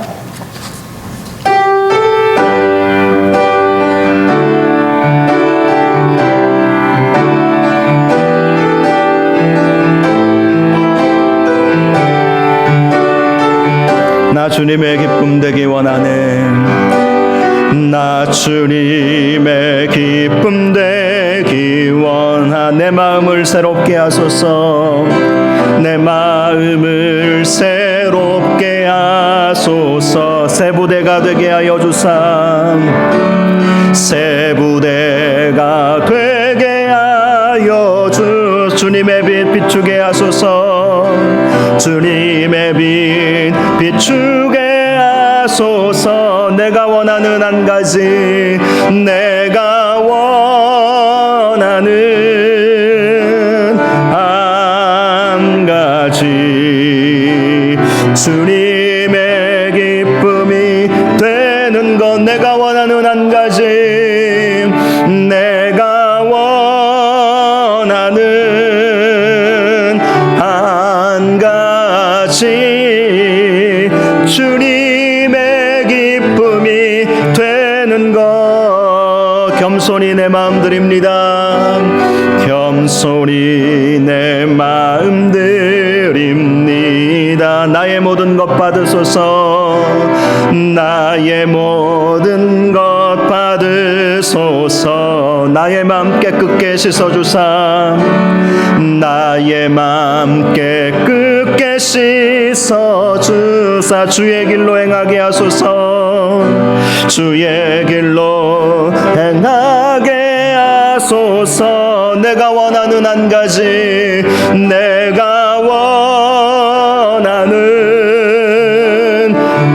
나 주님의 기쁨 되기 원하네. 나 주님의 기쁨 되기 원하 내 마음을 새롭게 하소서 내 마음을 새롭게 하소서 새 부대가 되게 하여 주사 새 부대가 되게 하여 주 주님의 빛 비추게 하소서 주님의 빛 비추게 하소서 내가 원하는 한 가지 내가 원하는 한 가지 주님의 기쁨이 되는 것 내가 원하는 한 가지 내가 원하는 한 가지 주님의 기쁨이 되는 것 겸손히 내 마음 드립니다 겸손히 내 마음 드립니다 나의 모든 것 받으소서 나의 모든 것 받으소서 나의 마음 깨끗게 씻어주사 나의 마음 깨끗게 씻어주사 주의 길로 행하게 하소서 주의 길로 행하게 하소서 내가 원하는 한 가지 내가 원하는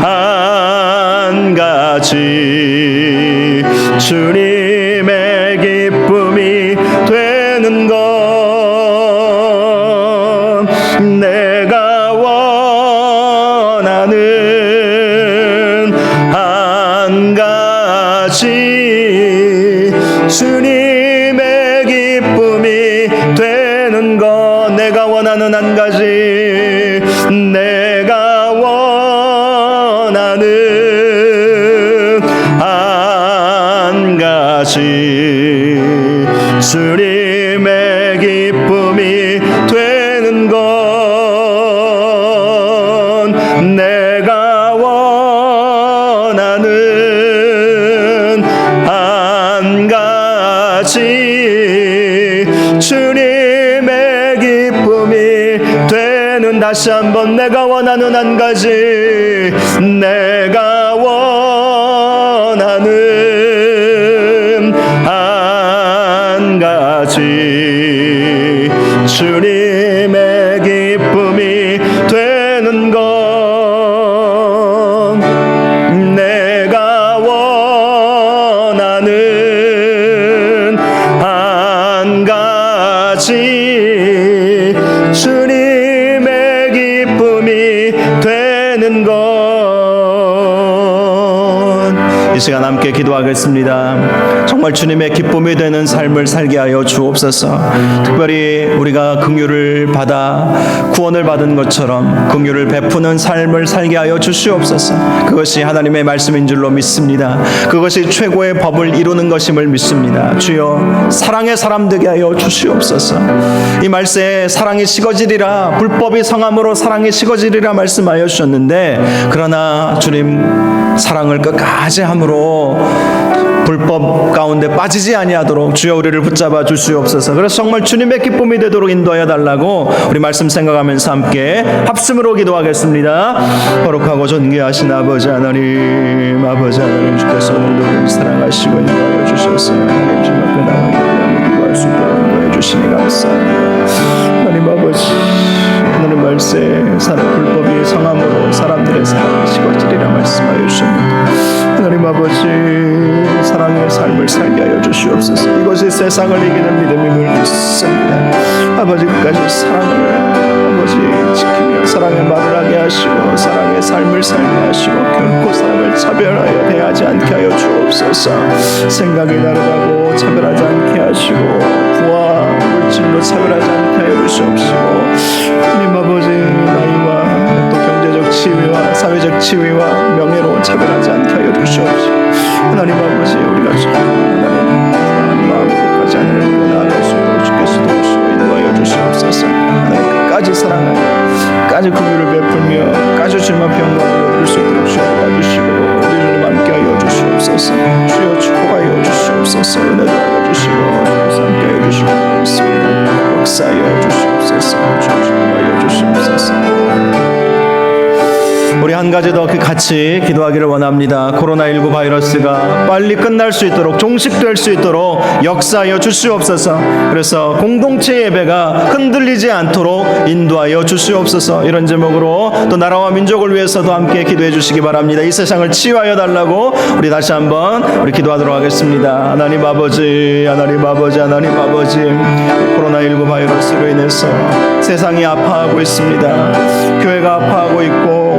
한 가지 주님의 기쁨이 되는 것 내가 원하는 한 가지 주님의 기쁨이 되는 것 내가 원하는 한 가지 내가 원하는 한 가지 주님의 기쁨이 되는 것 내가 원하는 한 가지 주님의 기쁨이 되는 다시 한번 내가 원하는 한 가지 내가 원하는 한 가지 주님의 기쁨이 되는 것 내가 원하는 한 가지 주님의 기쁨이 되는 것 이 시간 함께 기도하겠습니다. 정말 주님의 기쁨이 되는 삶을 살게 하여 주옵소서. 특별히 우리가 긍휼을 받아 구원을 받은 것처럼 긍휼을 베푸는 삶을 살게 하여 주시옵소서. 그것이 하나님의 말씀인 줄로 믿습니다. 그것이 최고의 법을 이루는 것임을 믿습니다. 주여 사랑의 사람 되게 하여 주시옵소서. 이 말씀에 사랑이 식어지리라 불법이 성함으로 사랑이 식어지리라 말씀하여 주셨는데 그러나 주님 사랑을 끝까지 함으로 불법 가운데 빠지지 아니하도록 주여 우리를 붙잡아 주시옵소서. 그래서 정말 주님의 기쁨이 되도록 인도하여 달라고 우리 말씀 생각하면서 함께 합심으로 기도하겠습니다. 거룩하고 존귀하신 아버지 하나님 주께서 오늘도 우리를 사랑하시고 인도하여 주셨어요. 하나님 주님 앞에 나와 기도할 수 있도록 인도해 주시니 감사합니다. 하나님 아버지 하나님 말씀에 사랑 불법이 성함으로 사람들의 사랑이 식어지리라 말씀하여 주셨는데 하나님 아버지 사랑의 삶을 살게 하여 주시옵소서. 이것이 세상을 이기는 믿음임을 믿습니다. 아버지 끝까지 사랑을 아버지 지키며 사랑의 말을 하게 하시고 사랑의 삶을 살게 하시고 결코 사람을 차별하여 대하지 않게 하여 주옵소서. 생각이 다르다고 차별하지 않게 하시고 부와 물질로 차별하지 않게 하여 주시옵시고 하나님 아버지 나이와 또 경제적 지위와 사회적 지위와 명예로 차별하지 않게 하여 주시옵시고 하나님 아버지 우리가 하나님 마음으로까지 하나님으로 나아갈 수 있도록 주께서 도우시고 인도하여 주시옵소서. 하나님 끝까지 사랑하며 끝까지 긍휼을 베풀며 끝까지 주님 앞에 영광을 얻을 수 있도록 주여 도와주시고 우리 주님 함께 하여 주시옵소서. 주여 주시옵소서. 은혜 더하여 주시고 함께하여 주시고 있습니다. 역사하여 주시옵소서. 주시하여 주시옵소서. 우리 한 가지 더 같이 기도하기를 원합니다. 코로나19 바이러스가 빨리 끝날 수 있도록, 종식될 수 있도록 역사하여 주시옵소서. 그래서 공동체 예배가 흔들리지 않도록 인도하여 주시옵소서. 이런 제목으로 또 나라와 민족을 위해서도 함께 기도해 주시기 바랍니다. 이 세상을 치유하여 달라고 우리 다시 한번 우리 기도하도록 하겠습니다. 하나님 아버지, 하나님 아버지, 하나님 아버지, 코로나19 바이러스로 인해서 세상이 아파하고 있습니다. 교회가 아파하고 있고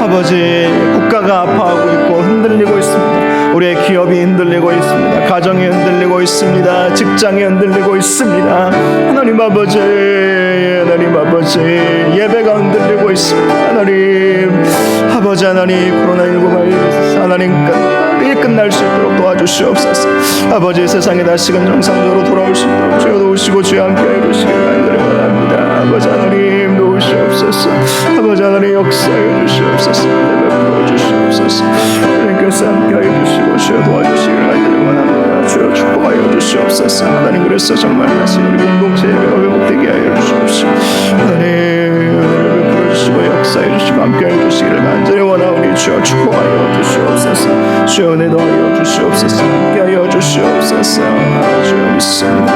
아버지, 국가가 아파하고 있고 흔들리고 있습니다. 우리의 기업이 흔들리고 있습니다. 가정이 흔들리고 있습니다. 직장이 흔들리고 있습니다. 하나님 아버지, 하나님 아버지, 예배가 흔들리고 있습니다. 하나님 아버지, 하나님 코로나19 바이러스 하나님 빨리 끝날 수 있도록 도와주시옵소서. 아버지, 세상이 다시금 정상적으로 돌아올 수 있도록 주여 도우시고 주여 함께해 주시기를 간절히 원합니다. 아버지 하나님 도우시옵소서. 아버지 하나님 역사해 주시옵소서. 베풀어 주시옵소서. 하나님께서 함께해 주시고 주여 도와주시기를 간절히 원합니다. 주여 축복하여 주시옵소서. 하나님, 그래서 정말 다시 우리 공동체 예배가 회복되게 하여 주시옵소서. 하나님 은혜를 베풀어 주시고 역사해 주시고 함께해 주시기를 간절히 원하오니 주여 축복하여 주시옵소서. 주여 은혜 더하여 주시옵소서. 함께하여 주시옵소서. 주여 믿습니다.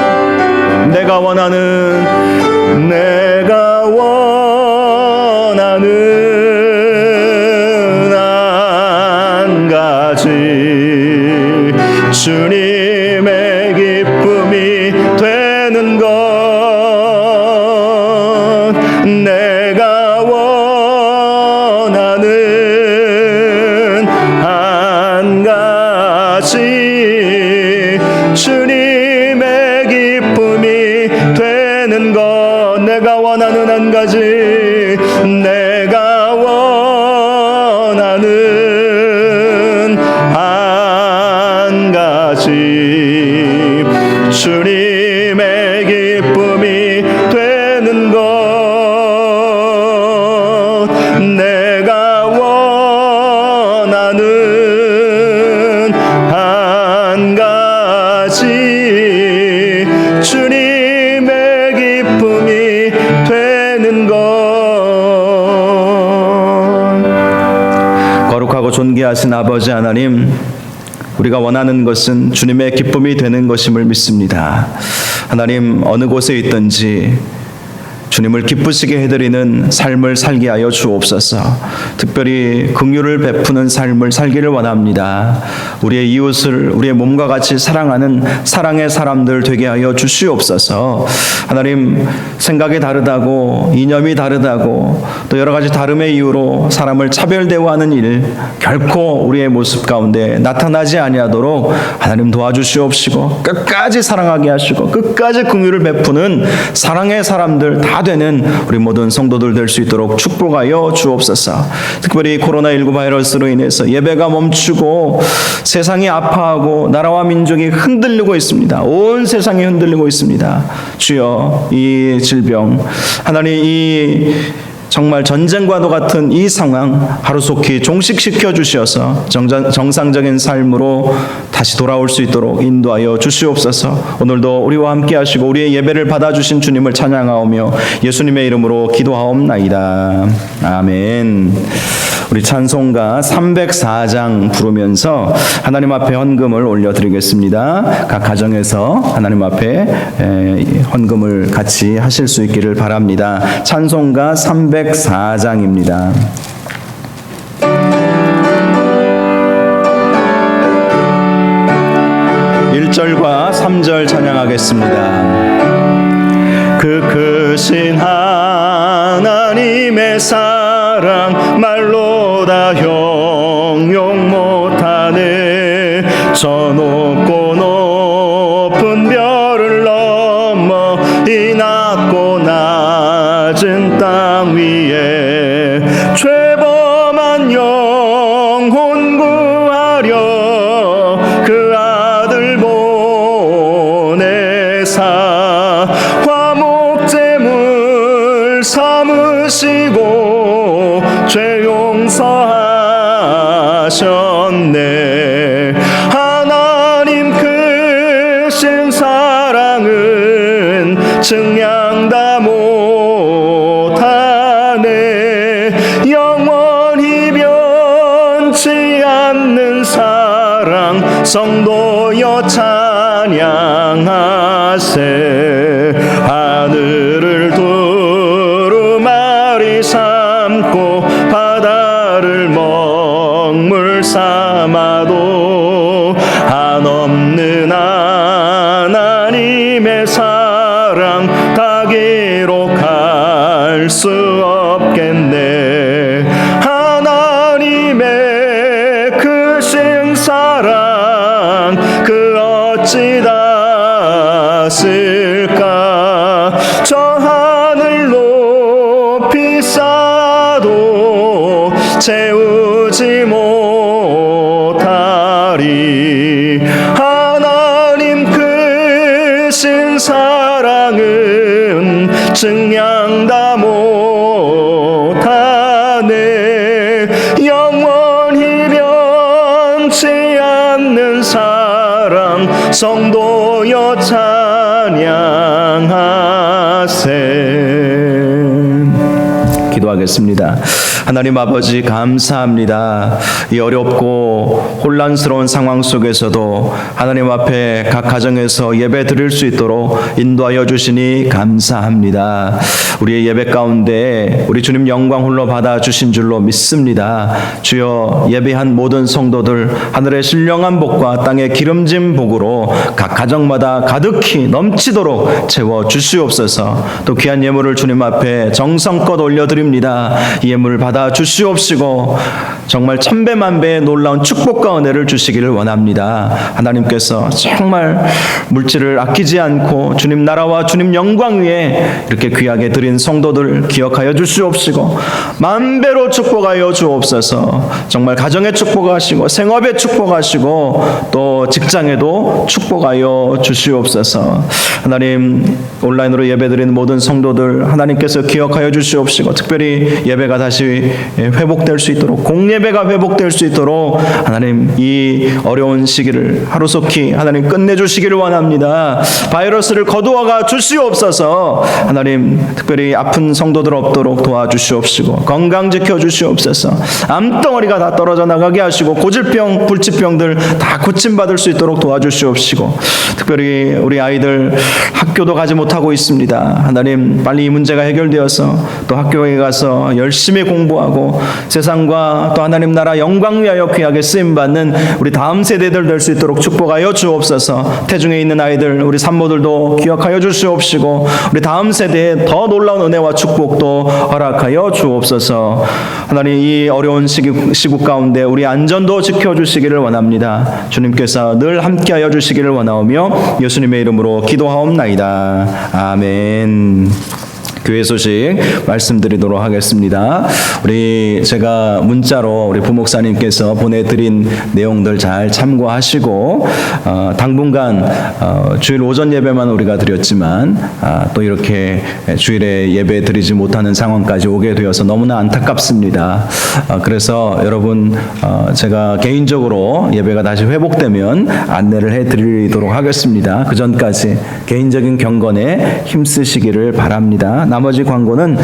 내가 원하는 한 가지 주님의 기쁨이 되는 것, 내가 원하는 한 가지 주님의 기쁨이 되는 것, 내가 원하는 한 가지, 내가 원하는 한 가지 주님의 기쁨이 되는 것, 내가 원하는 한 가지 주님의 기쁨이 되는 것. 거룩하고 존귀하신 아버지 하나님, 우리가 원하는 것은 주님의 기쁨이 되는 것임을 믿습니다. 하나님, 어느 곳에 있든지 주님을 기쁘시게 해드리는 삶을 살게 하여 주옵소서. 특별히 긍휼을 베푸는 삶을 살기를 원합니다. 우리의 이웃을 우리의 몸과 같이 사랑하는 사랑의 사람들 되게 하여 주시옵소서. 하나님, 생각이 다르다고, 이념이 다르다고, 또 여러 가지 다름의 이유로 사람을 차별 대우하는 일 결코 우리의 모습 가운데 나타나지 아니하도록 하나님 도와주시옵시고, 끝까지 사랑하게 하시고 끝까지 긍휼을 베푸는 사랑의 사람들 다 되는 우리 모든 성도들 될 수 있도록 축복하여 주옵소서. 특별히 코로나19 바이러스로 인해서 예배가 멈추고 세상이 아파하고 나라와 민족이 흔들리고 있습니다. 온 세상이 흔들리고 있습니다. 주여, 이 질병, 하나님, 이 정말 전쟁과도 같은 이 상황 하루속히 종식시켜 주셔서 정상적인 삶으로 다시 돌아올 수 있도록 인도하여 주시옵소서. 오늘도 우리와 함께 하시고 우리의 예배를 받아주신 주님을 찬양하오며 예수님의 이름으로 기도하옵나이다. 아멘. 우리 찬송가 304장 부르면서 하나님 앞에 헌금을 올려드리겠습니다. 각 가정에서 하나님 앞에 헌금을 같이 하실 수 있기를 바랍니다. 찬송가 304장입니다. 1절과 3절 찬양하겠습니다. 그 크신 하나님의 사랑 말로 다 형용 못하네. 저 높고 높은 별을 넘어 이 낮고 낮은 땅 위에 죄범한 영혼 구하려 그 아들 보내사 화목제물 삼으시고 죄 용서하셨네. 하나님 그 크신 사랑은 증량 다 못하네. 영원히 변치 않는 사랑 성도여 찬양하세. 하늘을 두루마리 삼고 바다를 먹물 삼아도 한없는 하나님의 사랑 다 기록할 수 없겠네. 하나님의 크신 사랑 그 어찌 닿았을까. 저 하늘 높이 쌓아도 채우지 못하리. 하나님 크신 사랑은 증량 다 못하네. 영원히 변치 않는 사랑 성도여 찬양하세. 기도하겠습니다. 하나님 아버지 감사합니다. 이 어렵고 혼란스러운 상황 속에서도 하나님 앞에 각 가정에서 예배 드릴 수 있도록 인도하여 주시니 감사합니다. 우리의 예배 가운데 우리 주님 영광 홀로 받아 주신 줄로 믿습니다. 주여 예배한 모든 성도들 하늘의 신령한 복과 땅의 기름진 복으로 각 가정마다 가득히 넘치도록 채워 주시옵소서. 또 귀한 예물을 주님 앞에 정성껏 올려드립니다. 이 예물을 받아 주시옵시고 정말 천배만배의 놀라운 축복과 은혜를 주시기를 원합니다. 하나님께서 정말 물질을 아끼지 않고 주님 나라와 주님 영광 위에 이렇게 귀하게 드린 성도들 기억하여 주시옵시고 만배로 축복하여 주옵소서. 정말 가정에 축복하시고 생업에 축복하시고 또 직장에도 축복하여 주시옵소서. 하나님 온라인으로 예배드리는 모든 성도들 하나님께서 기억하여 주시옵시고 특별히 예배가 다시 회복될 수 있도록 공예배가 회복될 수 있도록 하나님 이 어려운 시기를 하루속히 하나님 끝내주시기를 원합니다. 바이러스를 거두어가 주시옵소서. 하나님 특별히 아픈 성도들 없도록 도와주시옵시고 건강 지켜주시옵소서. 암덩어리가 다 떨어져 나가게 하시고 고질병 불치병들 다 고침받을 수 있도록 도와주시옵시고 특별히 우리 아이들 학교도 가지 못하고 있습니다. 하나님 빨리 이 문제가 해결되어서 또 학교에 가서 열심히 공부하고 세상과 또 하나님 나라 영광 위하여 귀하게 쓰임받는 우리 다음 세대들 될 수 있도록 축복하여 주옵소서. 태중에 있는 아이들 우리 산모들도 기억하여 주시옵시고 우리 다음 세대에 더 놀라운 은혜와 축복도 허락하여 주옵소서. 하나님 이 어려운 시국 가운데 우리 안전도 지켜주시기를 원합니다. 주님께서 늘 함께하여 주시기를 원하오며 예수님의 이름으로 기도하옵나이다. 아멘. 교회 소식 말씀드리도록 하겠습니다. 제가 문자로 우리 부목사님께서 보내드린 내용들 잘 참고하시고 당분간 주일 오전 예배만 우리가 드렸지만 또 이렇게 주일에 예배 드리지 못하는 상황까지 오게 되어서 너무나 안타깝습니다. 그래서 여러분 제가 개인적으로 예배가 다시 회복되면 안내를 해드리도록 하겠습니다. 그 전까지 개인적인 경건에 힘쓰시기를 바랍니다. 나머지 광고는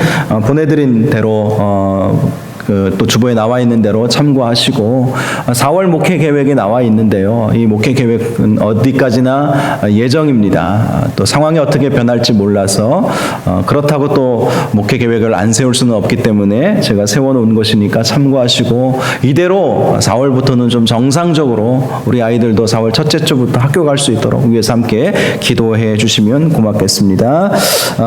보내드린 대로 또 주보에 나와 있는 대로 참고하시고 4월 목회 계획에 나와 있는데요. 이 목회 계획은 어디까지나 예정입니다. 또 상황이 어떻게 변할지 몰라서 그렇다고 또 목회 계획을 안 세울 수는 없기 때문에 제가 세워놓은 것이니까 참고하시고 이대로 4월부터는 좀 정상적으로 우리 아이들도 4월 첫째 주부터 학교 갈 수 있도록 위에서 함께 기도해 주시면 고맙겠습니다.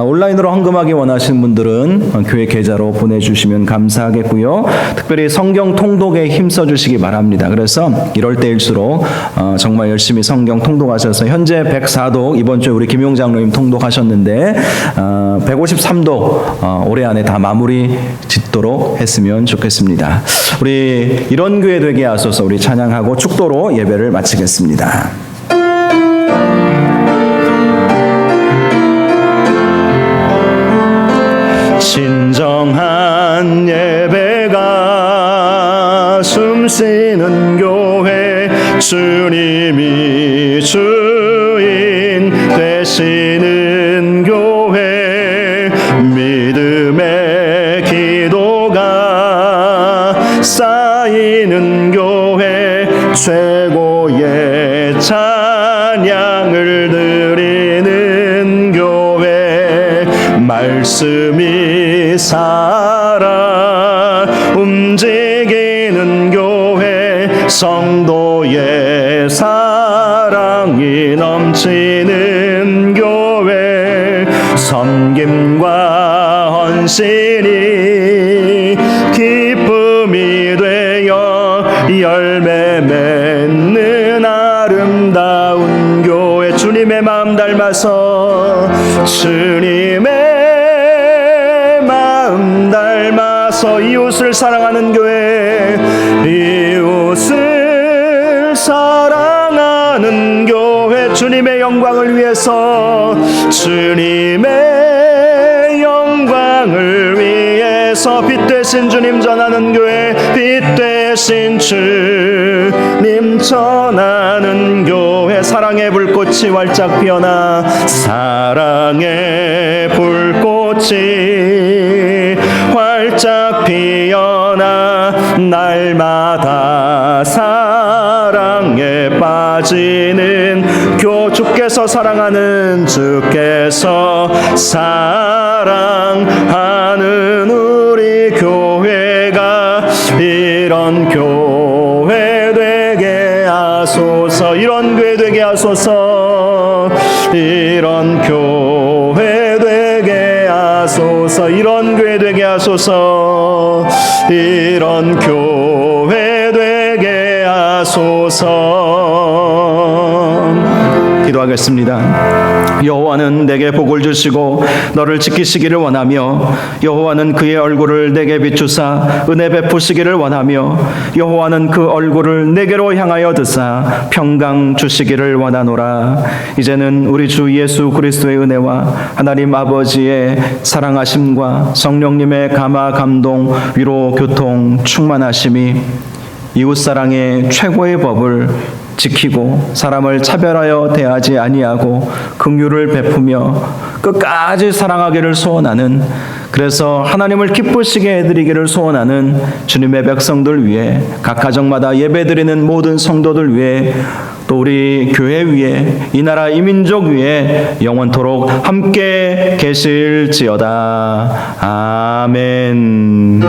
온라인으로 헌금하기 원하시는 분들은 교회 계좌로 보내주시면 감사하겠고요. 특별히 성경 통독에 힘써 주시기 바랍니다. 그래서 이럴 때일수록 정말 열심히 성경 통독하셔서 현재 104독 이번 주에 우리 김용 장로님 통독하셨는데 153독 올해 안에 다 마무리 짓도록 했으면 좋겠습니다. 우리 이런 교회 되게 하소서. 우리 찬양하고 축도로 예배를 마치겠습니다. 진정한 예배가 숨쉬는 교회 주님이 주인 되시는 교회, 믿음의 기도가 쌓이는 교회, 최고의 찬양을 드리는 교회, 말씀이 살아 움직이는 교회, 성도의 사랑이 넘치는 교회, 섬김과 헌신이 기쁨이 되어 열매 맺는 아름다운 교회, 주님의 마음 닮아서, 주님의 마음 닮아서 이웃을 사랑하는 교회, 이웃을 사랑하는 교회, 주님의 영광을 위해서, 주님의 영광을 위해서 빛 되신 주님 전하는 교회, 빛 되신 주님 전하는 교회, 사랑의 불꽃이 활짝 피어나, 사랑의 불꽃이 활짝 피어나, 날마다 사랑에 빠지는 주께서 사랑하는, 주께서 사랑하는 우리 교회가 이런 교회 되게 하소서, 이런 교회 되게 하소서, 이런 교회 되게 하소서, 이런 교회 되게 하소서, 이런 교회 되게 하소서. 기도하겠습니다. 여호와는 내게 복을 주시고 너를 지키시기를 원하며, 여호와는 그의 얼굴을 내게 비추사 은혜 베푸시기를 원하며, 여호와는 그 얼굴을 내게로 향하여 드사 평강 주시기를 원하노라. 이제는 우리 주 예수 그리스도의 은혜와 하나님 아버지의 사랑하심과 성령님의 감화 감동 위로 교통 충만하심이 이웃사랑의 최고의 법을 지키고 사람을 차별하여 대하지 아니하고 긍휼을 베푸며 끝까지 사랑하기를 소원하는, 그래서 하나님을 기쁘시게 해드리기를 소원하는 주님의 백성들 위해, 각 가정마다 예배드리는 모든 성도들 위해, 또 우리 교회 위에, 이 나라 이 민족 위에 영원토록 함께 계실지어다. 아멘.